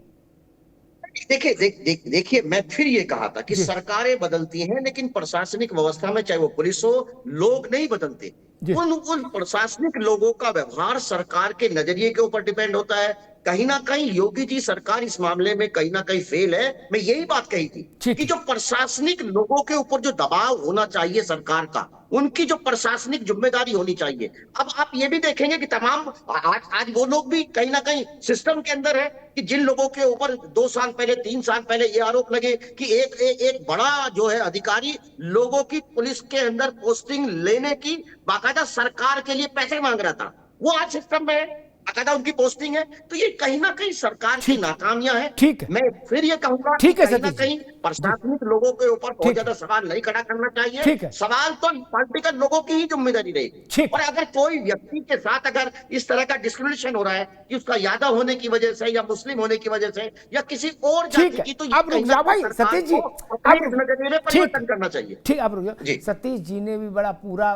S7: देखिए मैं फिर ये कहा था कि सरकारें बदलती हैं, लेकिन प्रशासनिक व्यवस्था में चाहे वो पुलिस हो, लोग नहीं बदलते। उन प्रशासनिक लोगों का व्यवहार सरकार के नजरिए के ऊपर डिपेंड होता है। कहीं ना कहीं योगी जी सरकार इस मामले में कहीं ना कहीं फेल है। मैं यही बात कही थी कि जो प्रशासनिक लोगों के ऊपर जो दबाव होना चाहिए सरकार का, उनकी जो प्रशासनिक जिम्मेदारी होनी चाहिए। अब आप ये भी देखेंगे कि तमाम आज वो लोग भी कहीं ना कहीं सिस्टम के अंदर है कि जिन लोगों के ऊपर 2 साल पहले 3 साल पहले ये आरोप लगे कि एक बड़ा जो है अधिकारी लोगों की पुलिस के अंदर पोस्टिंग लेने की बाकायदा सरकार के लिए पैसे मांग रहा था, वो आज सिस्टम में है, बाकायदा उनकी पोस्टिंग है। तो ये कहीं ना कहीं सरकार की नाकामियां हैं।
S1: ठीक है,
S7: मैं फिर ये कहूंगा कि कहीं ना कहीं प्रशासनिक लोगों के ऊपर बहुत ज्यादा सवाल नहीं खड़ा करना चाहिए। सवाल तो पॉलिटिकल लोगों की ही जिम्मेदारी रहेगी। और अगर कोई व्यक्ति के साथ अगर इस तरह का डिस्क्रिमिनेशन हो रहा है कि उसका यादव होने की वजह से या मुस्लिम होने की वजह से या किसी और जाति की, तो
S1: अब रुक जाओ भाई सतीश जी,
S7: परिवर्तन करना चाहिए।
S1: ठीक, अब रुक जाओ। सतीश जी ने भी बड़ा पूरा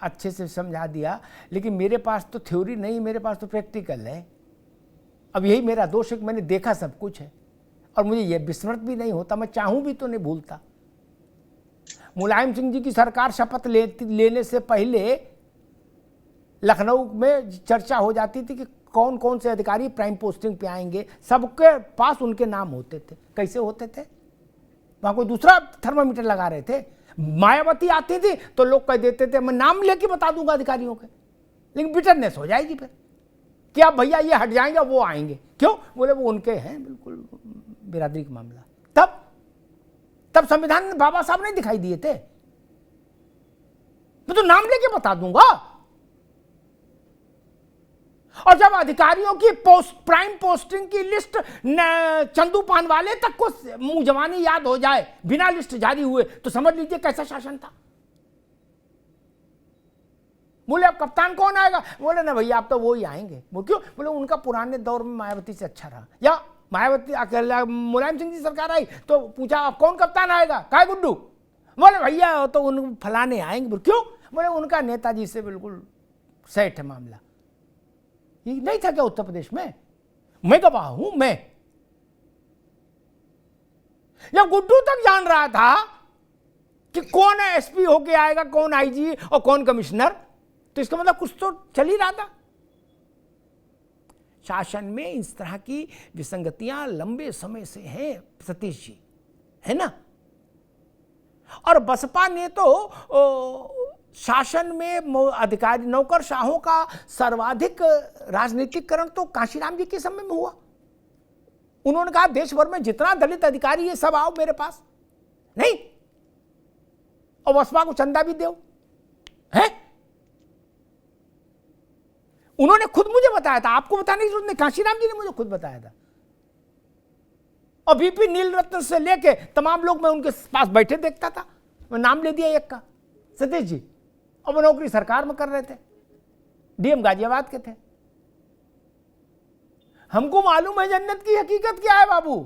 S1: अच्छे से समझा दिया, लेकिन मेरे पास तो थ्योरी नहीं, मेरे पास तो प्रैक्टिकल है। अब यही मेरा दोष है कि मैंने देखा सब कुछ है, और मुझे ये विस्मृत भी नहीं होता, मैं चाहूं भी तो नहीं भूलता। मुलायम सिंह जी की सरकार शपथ लेने से पहले लखनऊ में चर्चा हो जाती थी कि कौन कौन से अधिकारी प्राइम पोस्टिंग पे आएंगे, सबके पास उनके नाम होते थे। कैसे होते थे? वहां कोई दूसरा थर्मामीटर लगा रहे थे। मायावती आती थी तो लोग कह देते थे मैं नाम लेके बता दूंगा अधिकारियों के, लेकिन बिटरनेस हो जाएगी फिर कि अब भैया ये हट जाएंगे, वो आएंगे। क्यों? बोले वो उनके हैं, बिल्कुल बिरादरी का मामला। तब संविधान में बाबा साहब नहीं दिखाई दिए थे, मैं तो नाम लेके बता दूंगा। और जब अधिकारियों की प्राइम पोस्टिंग की लिस्ट चंदू पान वाले तक को मुंह जवानी याद हो जाए बिना लिस्ट जारी हुए, तो समझ लीजिए कैसा शासन था। बोले अब कप्तान कौन आएगा? बोले ना भैया अब तो वो ही आएंगे। वो क्यों? बोले उनका पुराने दौर में मायावती से अच्छा रहा, या मायावती अकेला मुलायम सिंह जी सरकार आई तो पूछा अब कौन कप्तान आएगा, काय गुड्डू? बोले भैया तो उन फलाने आएंगे। बोले क्यों? बोले उनका नेताजी से बिल्कुल सेट है मामला। ये नहीं था क्या उत्तर प्रदेश में? मैं गवाह हूं। मैं या गुड्डू तक जान रहा था कि कौन एसपी होके आएगा, कौन आईजी और कौन कमिश्नर, तो इसका मतलब कुछ तो चल ही रहा था। शासन में इस तरह की विसंगतियां लंबे समय से हैं सतीश जी, है ना? और बसपा ने तो शासन में अधिकारी नौकरशाहों का सर्वाधिक राजनीतिकरण तो कांशीराम जी के समय में हुआ। उन्होंने कहा देश भर में जितना दलित अधिकारी है सब आओ मेरे पास, नहीं और बसपा को चंदा भी दो, है उन्होंने खुद मुझे बताया था, आपको बताने की जरूरत नहीं, कांशीराम जी ने मुझे खुद बताया था। और बीपी नीलरत्न से लेके तमाम लोग मैं उनके पास बैठे देखता था, मैं नाम ले दिया एक का, सतीश जी, और वो नौकरी सरकार में कर रहे थे, डीएम गाजियाबाद के थे। हमको मालूम है जन्नत की हकीकत क्या है बाबू।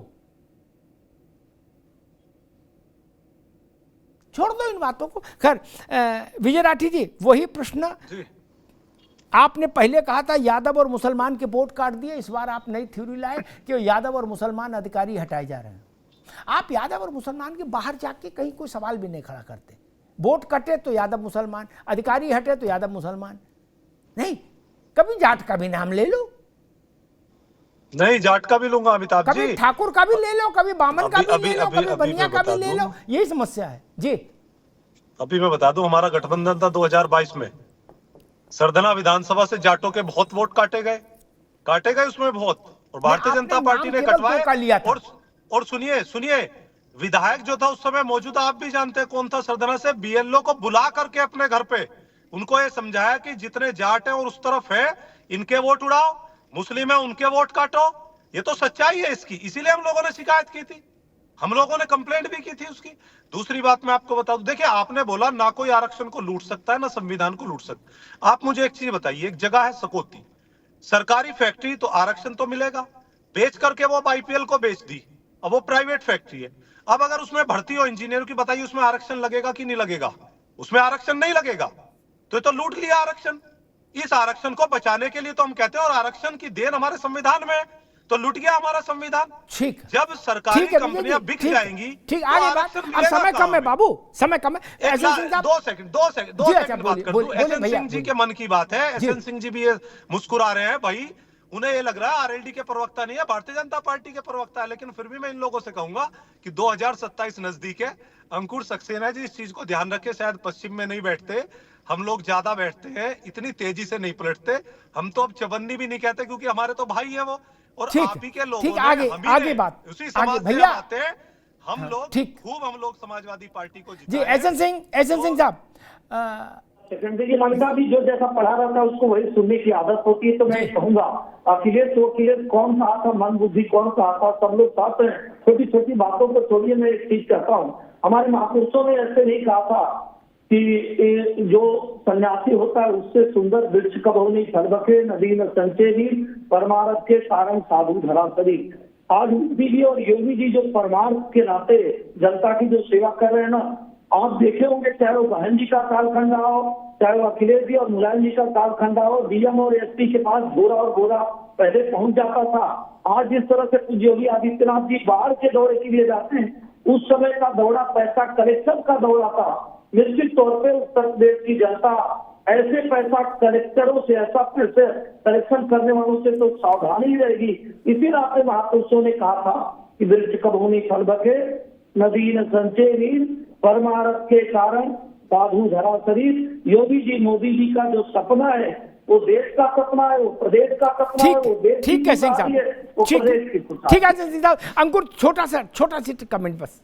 S1: छोड़ दो इन बातों को। खैर विजय राठी जी, वही प्रश्न आपने पहले कहा था यादव और मुसलमान के वोट काट दिए, इस बार आप नई थ्योरी लाए कि यादव और मुसलमान अधिकारी हटाए जा रहे हैं। आप यादव और मुसलमान के बाहर जाके कहीं कोई सवाल भी नहीं खड़ा करते। वोट कटे तो यादव मुसलमान, अधिकारी हटे तो यादव मुसलमान, नहीं कभी जाट का भी नाम ले लो,
S5: नहीं जाट का भी लूंगा अमिताभ जी,
S1: कभी ठाकुर का भी ले लो, कभी बामन का भी ले लो, कभी बनिया का भी ले लो, यही समस्या है जी।
S5: अभी मैं बता दूं, हमारा गठबंधन था 2022 में, सरदना विधानसभा से जाटों के बहुत वोट काटे गए उसमें बहुत, और भारतीय जनता पार्टी ने कटवाए। और सुनिए विधायक जो था उस समय मौजूदा, आप भी जानते हैं कौन था, सरदना से, बीएलओ को बुला करके अपने घर पे उनको ये समझाया कि जितने जाट हैं और उस तरफ है इनके वोट उड़ाओ, मुस्लिम है उनके वोट काटो। ये तो सच्चाई है इसकी, इसीलिए हम लोगों ने शिकायत की थी, हम लोगों ने कंप्लेंट भी की थी उसकी। दूसरी बात मैं आपको बता दूं, देखिए आपने बोला ना कोई आरक्षण को लूट सकता है ना संविधान को लूट सकता। आप मुझे एक चीज बताइए, एक जगह है सकौती, सरकारी फैक्ट्री, तो आरक्षण तो मिलेगा, बेच करके वो आईपीएल को बेच दी, अब वो प्राइवेट फैक्ट्री है। अब अगर उसमें भर्ती हो इंजीनियर की, बताइए उसमें आरक्षण लगेगा कि नहीं लगेगा? उसमें आरक्षण नहीं लगेगा, तो ये तो लूट लिया आरक्षण। इस आरक्षण को बचाने के लिए तो हम कहते हैं, और आरक्षण की देन हमारे संविधान में, तो लूट गया हमारा संविधान।
S1: ठीक,
S5: जब सरकारी कंपनियां बिक जाएंगी,
S1: ठीक, आगे बात। अब समय कम है बाबू, समय कम है।
S5: दो सेकंड बात कर दूं। एसएन सिंह जी के मन की बात है, एसएन सिंह जी भी मुस्कुरा रहे हैं भाई, उन्हें ये लग रहा है आरएलडी के प्रवक्ता नहीं है, भारतीय जनता पार्टी के प्रवक्ता है। लेकिन फिर भी मैं इन लोगों से कहूंगा कि 2027 नजदीक है, अंकुर सक्सेना जी इस चीज को ध्यान रखे, शायद पश्चिम में नहीं बैठते, हम लोग ज्यादा बैठते हैं, इतनी तेजी से नहीं पलटते। हम तो अब चवन्नी भी नहीं कहते, क्योंकि हमारे तो भाई है वो, और आप ही के लोगों ने,
S1: आगे बात,
S5: उसी समाज
S1: भैया
S5: आते हैं हम लोग, खूब हम लोग समाजवादी पार्टी को
S1: जी। एसएन सिंह साहब,
S9: सेकेंडरी की मान्यता भी जो जैसा पढ़ा रहा था उसको वही सुनने की आदत होती है। तो मैं कहूंगा अखिलेश कौन सा आता, मन बुद्धि कौन सा आता, सब लोग साथ हैं। छोटी छोटी बातों को छोड़िए, मैं एक चीज कहता हूँ, हमारे महापुरुषों ने ऐसे नहीं कहा था कि जो सन्यासी होता है उससे सुंदर वृक्ष कबहु नहीं फल बखे, नदी न संचेदी, परमार्थ के कारण साधु धरातरी। आज मोदी जी और योगी जी जो परमार्थ के नाते जनता की जो सेवा कर रहे हैं ना, आप देखे होंगे, चाहे वो बहन जी का कालखंड हो, चाहे वो अखिलेश जी और मुलायम जी का कालखंड हो, डीएम और एसपी के पास बोरा और बोरा पहले पहुंच जाता था। आज जिस तरह से योगी आदित्यनाथ जी बाहर के दौरे के लिए जाते हैं, उस समय का दौरा पैसा कलेक्शन का दौरा था। निश्चित तौर पे उत्तर प्रदेश की जनता ऐसे पैसा कलेक्टरों से, ऐसा पैसे कलेक्शन करने वालों से तो सावधानी रहेगी। इसी नाते महापुरुषों ने कहा था कि वृक्ष कबहु नहीं फल बखे, नदी न संचय नीर, परमार्थ के कारण साधु धरा शरीर। योगी जी मोदी जी का जो सपना है वो देश का सपना है, वो प्रदेश का सपना है, वो देश
S1: ठीक है सिंह साहब, ठीक है सिंह साहब। अंकुर छोटा सा कमेंट बस।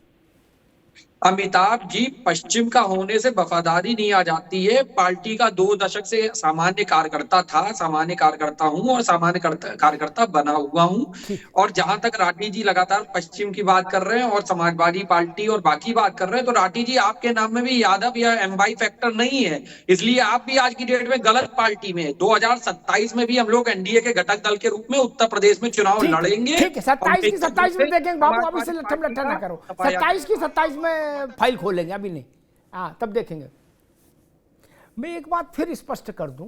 S8: अमिताभ जी, पश्चिम का होने से वफादारी नहीं आ जाती है। पार्टी का 2 दशक से सामान्य कार्यकर्ता था, सामान्य कार्यकर्ता हूं और सामान्य कार्यकर्ता बना हुआ हूं। और जहां तक राठी जी लगातार पश्चिम की बात कर रहे हैं और समाजवादी पार्टी और बाकी बात कर रहे हैं, तो राठी जी आपके नाम में भी यादव या एमवाई फैक्टर नहीं है, इसलिए आप भी आज की डेट में गलत पार्टी में। 2027 में भी हम लोग एनडीए के घटक दल के रूप में उत्तर प्रदेश में चुनाव लड़ेंगे।
S1: 27 में देखेंगे बाबू, अभी से लट्ठम ना करो। 27 में फाइल खोलेंगे, अभी नहीं, हाँ तब देखेंगे। मैं एक बात फिर स्पष्ट कर दूं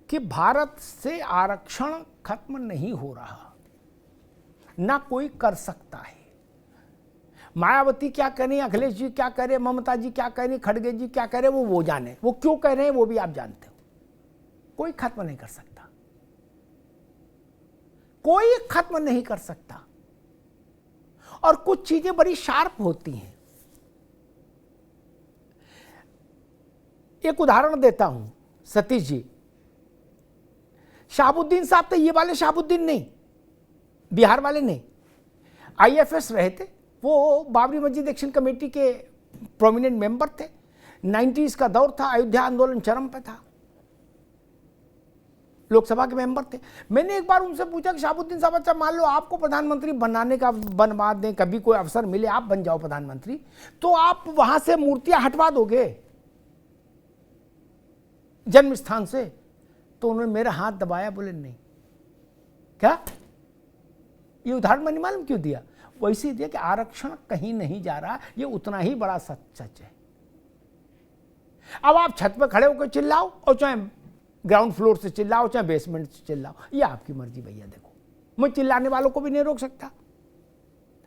S1: कि भारत से आरक्षण खत्म नहीं हो रहा, ना कोई कर सकता है। मायावती क्या कह रही है, अखिलेश जी क्या कह रहे हैं, ममता जी क्या कह रही है, खड़गे जी क्या कह रहे हैं, वो जाने, वो क्यों कह रहे हैं वो भी आप जानते हो। कोई खत्म नहीं कर सकता, कोई खत्म नहीं कर सकता। और कुछ चीजें बड़ी शार्प होती हैं। एक उदाहरण देता हूं सतीश जी, शहाबुद्दीन साहब तो ये वाले शहाबुद्दीन नहीं, बिहार वाले नहीं, आईएफएस रहे थे, वो बाबरी मस्जिद एक्शन कमेटी के प्रोमिनेंट मेंबर थे। 90s का दौर था, अयोध्या आंदोलन चरम पे था, लोकसभा के मेंबर थे। मैंने एक बार उनसे पूछा कि शहाबुद्दीन साहब, अच्छा मान लो आपको प्रधानमंत्री बनाने का बनवा दें, कभी कोई अवसर मिले आप बन जाओ प्रधानमंत्री, तो आप वहां से मूर्तियां हटवा दोगे जन्म स्थान से? तो उन्होंने मेरा हाथ दबाया, बोले नहीं। क्या ये उदाहरण मैंने मालूम क्यों दिया? वैसे ही दिया कि आरक्षण कहीं नहीं जा रहा, ये उतना ही बड़ा सच है। अब आप छत पे खड़े होकर चिल्लाओ और चाहे ग्राउंड फ्लोर से चिल्लाओ चाहे बेसमेंट से चिल्लाओ, ये आपकी मर्जी भैया। देखो, मैं चिल्लाने वालों को भी नहीं रोक सकता।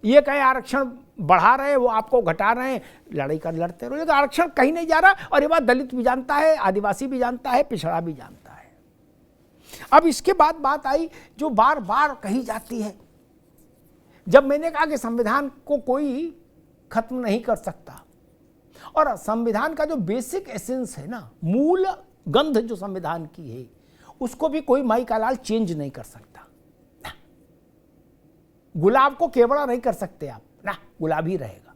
S1: ये कहे आरक्षण बढ़ा रहे हैं, वो आपको घटा रहे हैं, लड़ाई कर लड़ते रहो। तो आरक्षण कहीं नहीं जा रहा, और ये बात दलित भी जानता है, आदिवासी भी जानता है, पिछड़ा भी जानता है। अब इसके बाद बात आई जो बार बार कही जाती है, जब मैंने कहा कि संविधान को कोई खत्म नहीं कर सकता, और संविधान का जो बेसिक एसेंस है ना, मूल गंध जो संविधान की है, उसको भी कोई माई का लाल चेंज नहीं कर सकता। गुलाब को केवड़ा नहीं कर सकते आप ना, गुलाब ही रहेगा।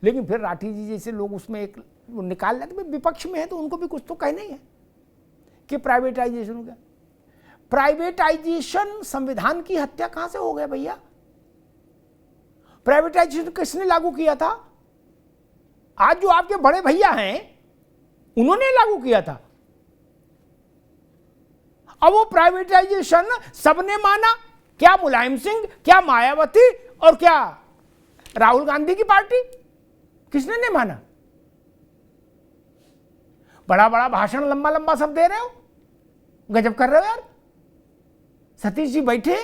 S1: लेकिन फिर राठी जी जैसे लोग उसमें एक निकाल लेते, विपक्ष में है तो उनको भी कुछ तो कहना ही है कि प्राइवेटाइजेशन हो गया। प्राइवेटाइजेशन संविधान की हत्या कहां से हो गया भैया? प्राइवेटाइजेशन किसने लागू किया था? आज जो आपके बड़े भैया हैं उन्होंने लागू किया था। अब वो प्राइवेटाइजेशन सबने माना, क्या मुलायम सिंह, क्या मायावती और क्या राहुल गांधी की पार्टी, किसने नहीं माना? बड़ा बड़ा भाषण लंबा लंबा सब दे रहे हो, गजब कर रहे हो यार। सतीश जी बैठे,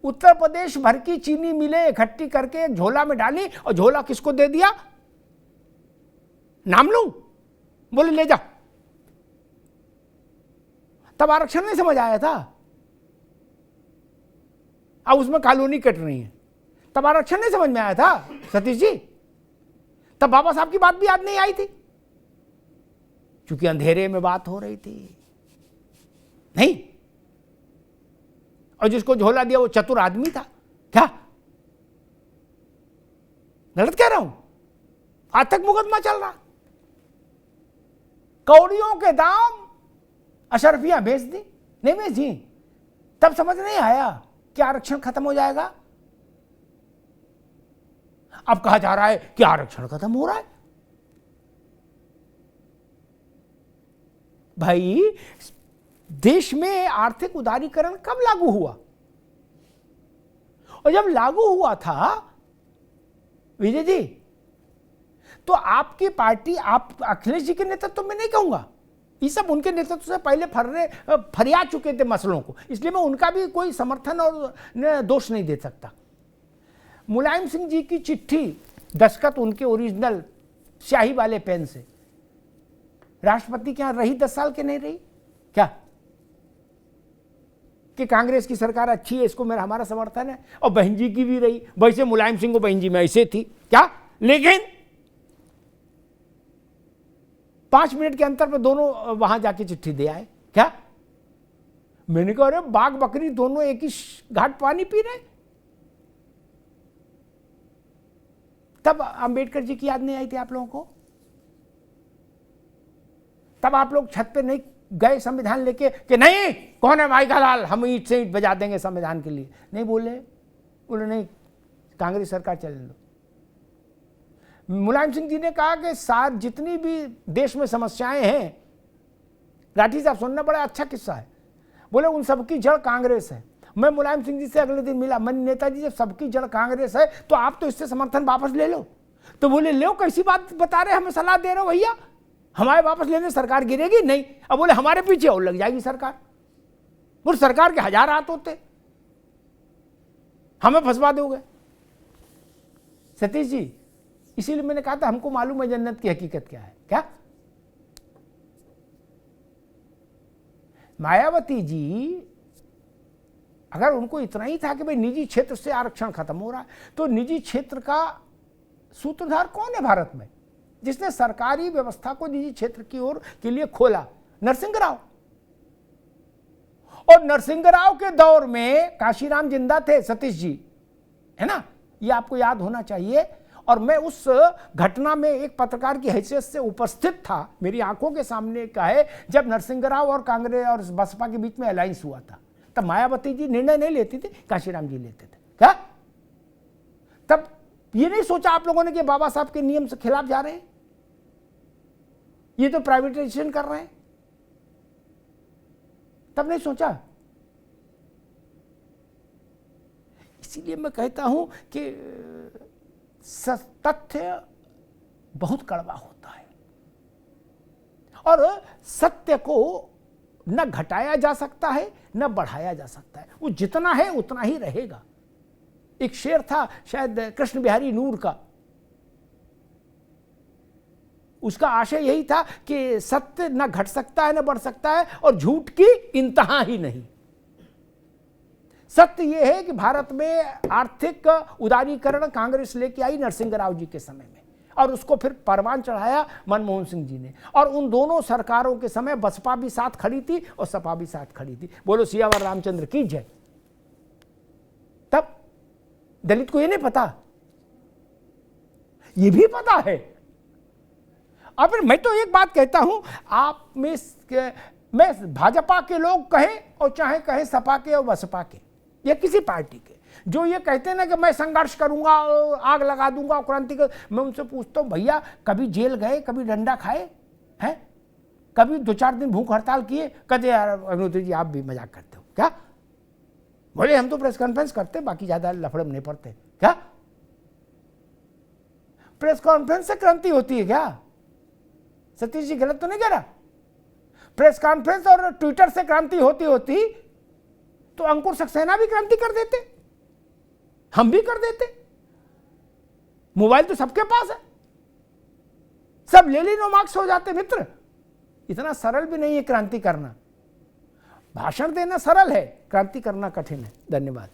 S1: उत्तर प्रदेश भर की चीनी मिलें इकट्ठी करके एक झोला में डाली, और झोला किसको दे दिया? नाम लूं? बोले ले जाओ। तब आरक्षण नहीं समझ आया था, अब उसमें कॉलोनी कट रही है। तब आरक्षण नहीं समझ में आया था सतीश जी, तब बाबा साहब की बात भी याद नहीं आई थी, क्योंकि अंधेरे में बात हो रही थी। नहीं, और जिसको झोला दिया वो चतुर आदमी था क्या? गलत कह रहा हूं? आज तक मुकदमा चल रहा, कौड़ियों के दाम अशरफियां बेच दी, नहीं बेची। तब समझ नहीं आया कि आरक्षण खत्म हो जाएगा। अब कहा जा रहा है कि आरक्षण खत्म हो रहा है। भाई, देश में आर्थिक उदारीकरण कब लागू हुआ? और जब लागू हुआ था विजय जी, तो आपकी पार्टी, आप अखिलेश जी के नेतृत्व में नहीं कहूंगा, ये सब उनके नेतृत्व से पहले फरिया चुके थे मसलों को, इसलिए मैं उनका भी कोई समर्थन और दोष नहीं दे सकता। मुलायम सिंह जी की चिट्ठी, दस्तखत उनके ओरिजिनल स्याही वाले पेन से, राष्ट्रपति के यहां रही 10 साल के नहीं रही क्या? कि कांग्रेस की सरकार अच्छी है, इसको हमारा समर्थन है, और बहन जी की भी रही। वैसे मुलायम सिंह को बहन जी में ऐसे थी क्या? लेकिन 5 मिनट के अंतर पे दोनों वहां जाके चिट्ठी दे आए क्या? मैंने कहा अरे बाघ बकरी दोनों एक ही घाट पानी पी रहे। तब अंबेडकर जी की याद नहीं आई थी आप लोगों को? तब आप लोग छत पे नहीं गए संविधान लेके कि नहीं, कौन है भाई का लाल, हम ईंट से ईंट बजा देंगे संविधान के लिए? नहीं बोले नहीं, कांग्रेस सरकार चलने दो। मुलायम सिंह जी ने कहा कि साथ जितनी भी देश में समस्याएं हैं, राठी साहब सुनना बड़ा अच्छा किस्सा है, बोले उन सबकी जड़ कांग्रेस है। मैं मुलायम सिंह जी से अगले दिन मिला, मन नेताजी जब सबकी जड़ कांग्रेस है तो आप तो इससे समर्थन वापस ले लो। तो बोले लो, कैसी बात बता रहे, हमें सलाह दे रहे हो भैया, हमारे वापस लेने सरकार गिरेगी नहीं। अब बोले हमारे पीछे और लग जाएगी सरकार। बोले सरकार के 1000 हाथ होते, हमें फंसवा दोगे। सतीश जी, इसीलिए मैंने कहा था हमको मालूम है जन्नत की हकीकत क्या है। क्या मायावती जी, अगर उनको इतना ही था कि भाई निजी क्षेत्र से आरक्षण खत्म हो रहा है, तो निजी क्षेत्र का सूत्रधार कौन है भारत में जिसने सरकारी व्यवस्था को निजी क्षेत्र की ओर के लिए खोला? नरसिंह राव। और नरसिंह राव के दौर में काशीराम जिंदा थे, सतीश जी, है ना, ये आपको याद होना चाहिए। और मैं उस घटना में एक पत्रकार की हैसियत से उपस्थित था, मेरी आंखों के सामने का है, जब नरसिंह राव और कांग्रेस और बसपा के बीच में अलायंस हुआ था, तब मायावती जी निर्णय नहीं लेती थी, कांशीराम जी लेते थे। क्या तब ये नहीं सोचा आप लोगों ने कि बाबा साहब के नियम से खिलाफ जा रहे हैं, ये तो प्राइवेटाइजेशन कर रहे हैं? तब नहीं सोचा। इसीलिए मैं कहता हूं कि तथ्य बहुत कड़वा होता है और सत्य को न घटाया जा सकता है न बढ़ाया जा सकता है, वो जितना है उतना ही रहेगा। एक शेर था शायद कृष्ण बिहारी नूर का, उसका आशय यही था कि सत्य न घट सकता है न बढ़ सकता है और झूठ की इंतहा ही नहीं। सत्य यह है कि भारत में आर्थिक उदारीकरण कांग्रेस लेके आई नरसिंह राव जी के समय में, और उसको फिर परवान चढ़ाया मनमोहन सिंह जी ने, और उन दोनों सरकारों के समय बसपा भी साथ खड़ी थी और सपा भी साथ खड़ी थी। बोलो सियावर रामचंद्र की जय। तब दलित को ये नहीं पता, ये भी पता है। और फिर मैं तो एक बात कहता हूं, आप में मैं भाजपा के लोग कहें और चाहे कहें सपा के और बसपा के या किसी पार्टी के, जो ये कहते हैं ना कि मैं संघर्ष करूंगा, आग लगा दूंगा, क्रांति कर, मैं उनसे पूछता हूं भैया कभी जेल गए, कभी डंडा खाए हैं, कभी 2-4 दिन भूख हड़ताल किए? कहते यार अग्निहोत्री जी आप भी मजाक करते हो क्या? बोले हम तो प्रेस कॉन्फ्रेंस करते, बाकी ज्यादा लफड़े में नहीं पड़ते। क्या प्रेस कॉन्फ्रेंस से क्रांति होती है क्या? सतीश जी गलत तो नहीं कह रहा? प्रेस कॉन्फ्रेंस और ट्विटर से क्रांति होती तो अंकुर सक्सेना भी क्रांति कर देते, हम भी कर देते। मोबाइल तो सबके पास है, सब लेलिनो मार्क्स हो जाते मित्र। इतना सरल भी नहीं है क्रांति करना। भाषण देना सरल है, क्रांति करना कठिन है। धन्यवाद।